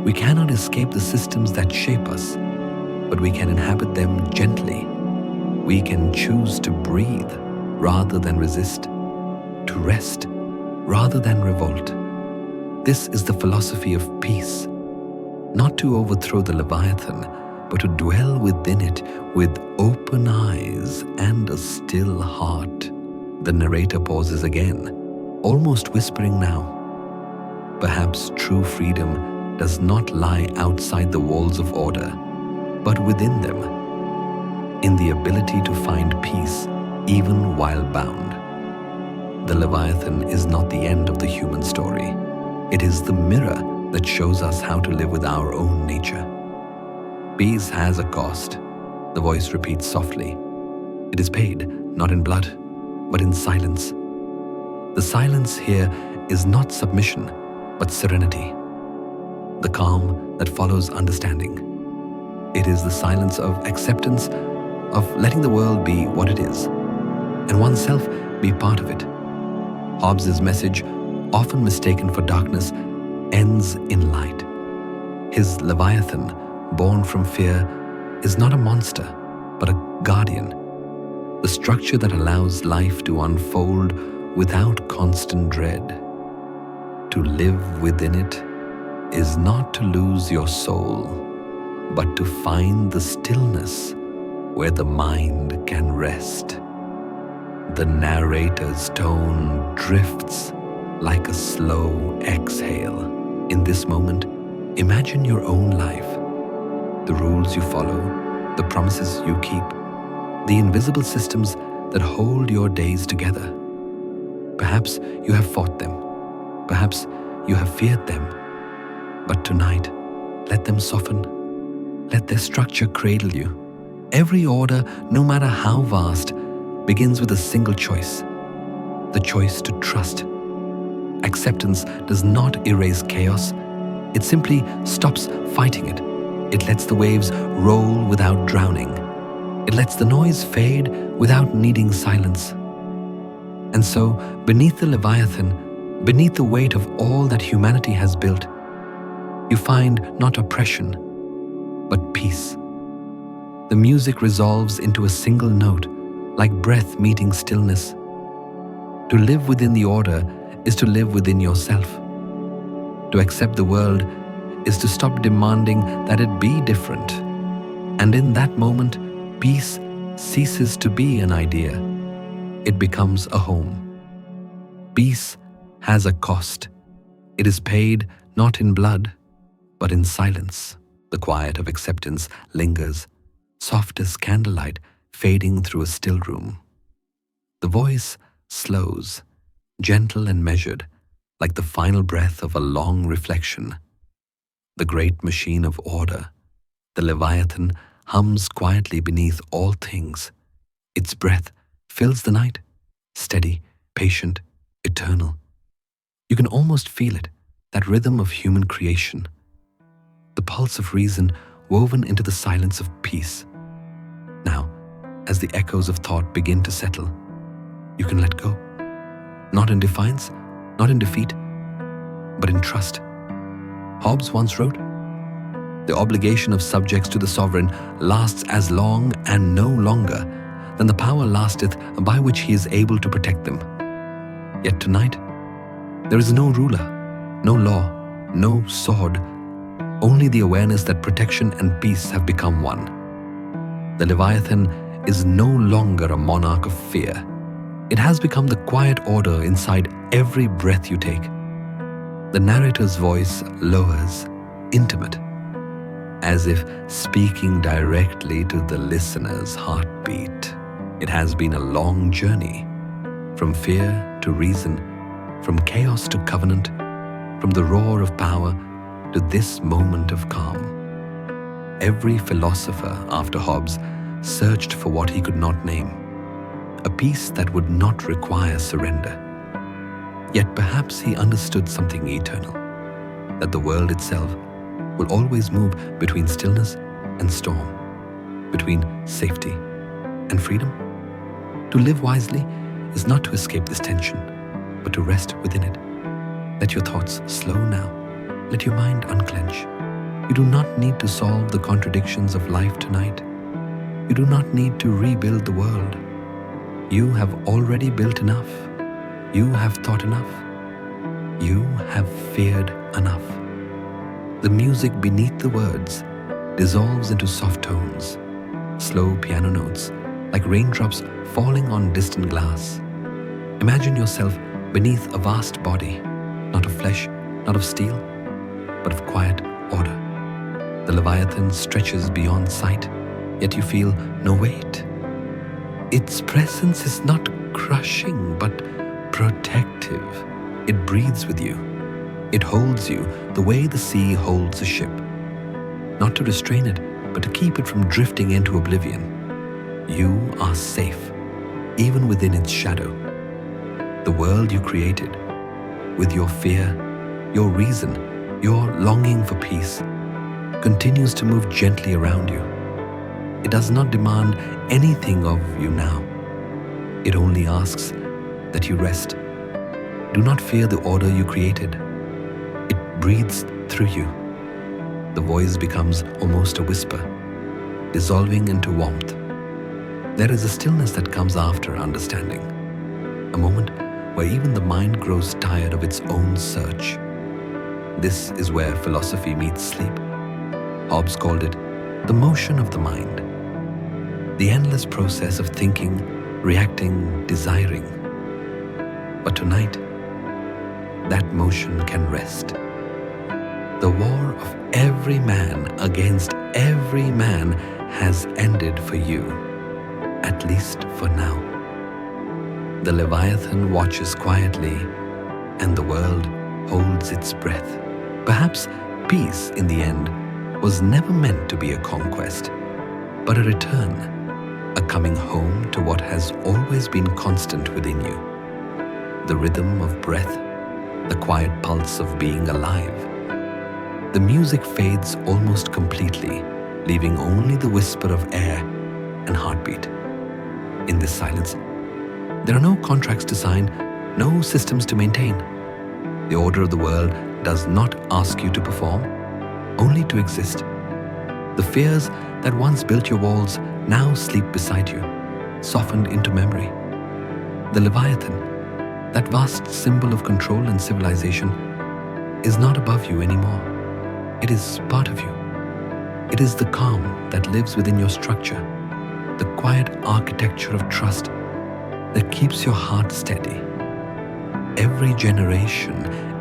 We cannot escape the systems that shape us, but we can inhabit them gently. We can choose to breathe rather than resist, to rest rather than revolt. This is the philosophy of peace, not to overthrow the Leviathan, but to dwell within it with open eyes and a still heart. The narrator pauses again, almost whispering now. Perhaps true freedom does not lie outside the walls of order, but within them, in the ability to find peace even while bound. The Leviathan is not the end of the human story. It is the mirror that shows us how to live with our own nature. Peace has a cost, the voice repeats softly. It is paid, not in blood, but in silence. The silence here is not submission, but serenity, the calm that follows understanding. It is the silence of acceptance, of letting the world be what it is, and oneself be part of it. Hobbes' message, often mistaken for darkness, ends in light. His Leviathan, born from fear, is not a monster, but a guardian, the structure that allows life to unfold without constant dread. To live within it is not to lose your soul, but to find the stillness where the mind can rest. The narrator's tone drifts like a slow exhale. In this moment, imagine your own life, the rules you follow, the promises you keep, the invisible systems that hold your days together. Perhaps you have fought them. Perhaps you have feared them. But tonight, let them soften. Let their structure cradle you. Every order, no matter how vast, begins with a single choice: the choice to trust. Acceptance does not erase chaos. It simply stops fighting it. It lets the waves roll without drowning. It lets the noise fade without needing silence. And so, beneath the Leviathan, beneath the weight of all that humanity has built, you find not oppression, but peace. The music resolves into a single note, like breath meeting stillness. To live within the order is to live within yourself. To accept the world is to stop demanding that it be different. And in that moment, peace ceases to be an idea. It becomes a home. Peace has a cost. It is paid not in blood, but in silence. The quiet of acceptance lingers, soft as candlelight fading through a still room. The voice slows, gentle and measured, like the final breath of a long reflection. The great machine of order, the Leviathan, hums quietly beneath all things. Its breath fills the night, steady, patient, eternal. You can almost feel it, that rhythm of human creation, the pulse of reason woven into the silence of peace. Now, as the echoes of thought begin to settle, you can let go. Not in defiance, not in defeat, but in trust. Hobbes once wrote, "The obligation of subjects to the sovereign lasts as long and no longer than the power lasteth by which he is able to protect them." Yet tonight, there is no ruler, no law, no sword, only the awareness that protection and peace have become one. The Leviathan is no longer a monarch of fear. It has become the quiet order inside every breath you take. The narrator's voice lowers, intimate, as if speaking directly to the listener's heartbeat. It has been a long journey, from fear to reason, from chaos to covenant, from the roar of power to this moment of calm. Every philosopher after Hobbes searched for what he could not name, a peace that would not require surrender. Yet perhaps he understood something eternal, that the world itself will always move between stillness and storm, between safety and freedom. To live wisely is not to escape this tension, but to rest within it. Let your thoughts slow now. Let your mind unclench. You do not need to solve the contradictions of life tonight. You do not need to rebuild the world. You have already built enough. You have thought enough. You have feared enough. The music beneath the words dissolves into soft tones, slow piano notes, like raindrops falling on distant glass. Imagine yourself beneath a vast body, not of flesh, not of steel, but of quiet order. The Leviathan stretches beyond sight, yet you feel no weight. Its presence is not crushing, but protective. It breathes with you. It holds you the way the sea holds a ship. Not to restrain it, but to keep it from drifting into oblivion. You are safe, even within its shadow. The world you created, with your fear, your reason, your longing for peace, continues to move gently around you. It does not demand anything of you now. It only asks that you rest. Do not fear the order you created. It breathes through you. The voice becomes almost a whisper, dissolving into warmth. There is a stillness that comes after understanding, a moment where even the mind grows tired of its own search. This is where philosophy meets sleep. Hobbes called it the motion of the mind, the endless process of thinking, reacting, desiring. But tonight, that motion can rest. The war of every man against every man has ended for you, at least for now. The Leviathan watches quietly, and the world holds its breath. Perhaps peace, in the end, was never meant to be a conquest, but a return, a coming home to what has always been constant within you. The rhythm of breath, the quiet pulse of being alive. The music fades almost completely, leaving only the whisper of air and heartbeat. In this silence, there are no contracts to sign, no systems to maintain. The order of the world does not ask you to perform, only to exist. The fears that once built your walls now sleep beside you, softened into memory. The Leviathan, that vast symbol of control and civilization, is not above you anymore. It is part of you. It is the calm that lives within your structure, the quiet architecture of trust that keeps your heart steady. Every generation,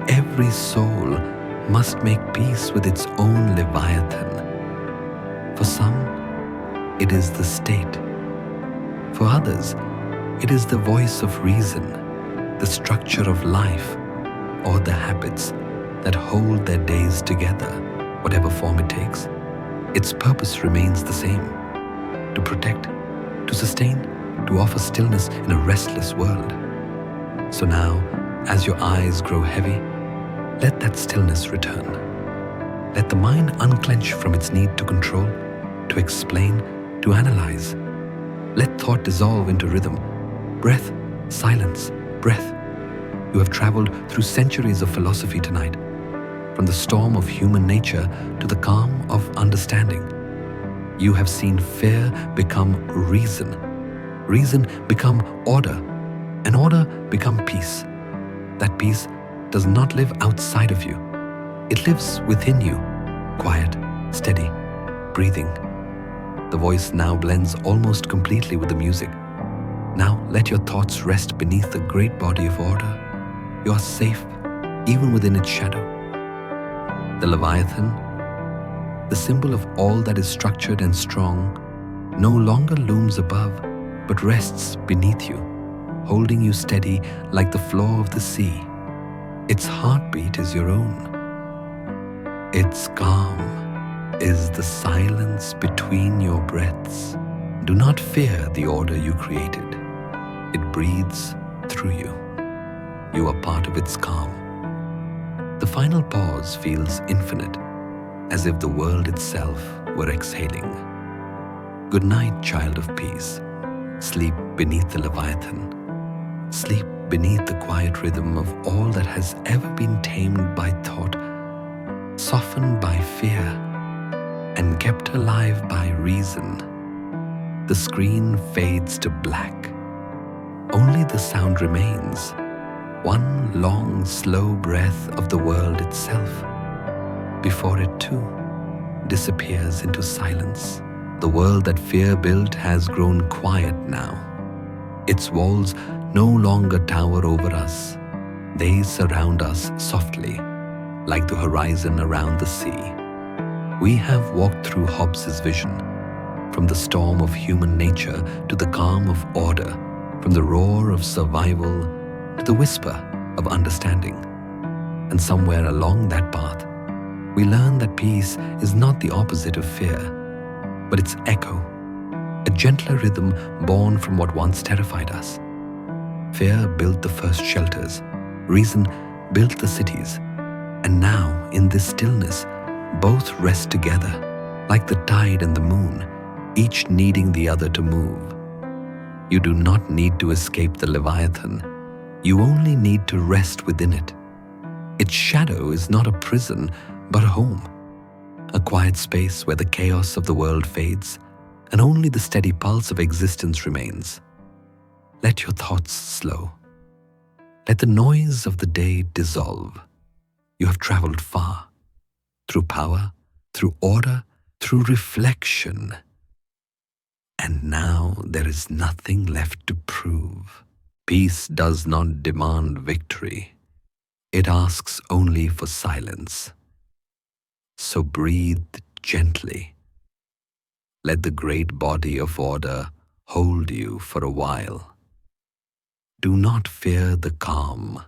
every soul must make peace with its own Leviathan. For some, it is the state. For others, it is the voice of reason, the structure of life, or the habits that hold their days together, whatever form it takes. Its purpose remains the same: to protect, to sustain, to offer stillness in a restless world. So now, as your eyes grow heavy, let that stillness return. Let the mind unclench from its need to control, to explain, to analyze. Let thought dissolve into rhythm. Breath, silence, breath. You have traveled through centuries of philosophy tonight, from the storm of human nature to the calm of understanding. You have seen fear become reason, reason become order, and order become peace. That peace does not live outside of you. It lives within you, quiet, steady, breathing. The voice now blends almost completely with the music. Now let your thoughts rest beneath the great body of order. You are safe, even within its shadow. The Leviathan, the symbol of all that is structured and strong, no longer looms above, but rests beneath you, holding you steady like the floor of the sea. Its heartbeat is your own. Its calm is the silence between your breaths. Do not fear the order you created. It breathes through you. You are part of its calm. The final pause feels infinite, as if the world itself were exhaling. Good night, child of peace. Sleep beneath the Leviathan. Sleep beneath the quiet rhythm of all that has ever been tamed by thought, softened by fear, and kept alive by reason. The screen fades to black. Only the sound remains, one long, slow breath of the world itself, before it too disappears into silence. The world that fear built has grown quiet now. Its walls no longer tower over us. They surround us softly, like the horizon around the sea. We have walked through Hobbes' vision, from the storm of human nature to the calm of order, from the roar of survival to the whisper of understanding. And somewhere along that path, we learn that peace is not the opposite of fear, but its echo, a gentler rhythm born from what once terrified us. Fear built the first shelters, reason built the cities, and now, in this stillness, both rest together, like the tide and the moon, each needing the other to move. You do not need to escape the Leviathan. You only need to rest within it. Its shadow is not a prison, but a home, a quiet space where the chaos of the world fades and only the steady pulse of existence remains. Let your thoughts slow. Let the noise of the day dissolve. You have traveled far, through power, through order, through reflection. And now there is nothing left to prove. Peace does not demand victory. It asks only for silence. So breathe gently. Let the great body of order hold you for a while. Do not fear the calm.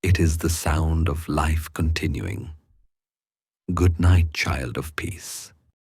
It is the sound of life continuing. Good night, child of peace.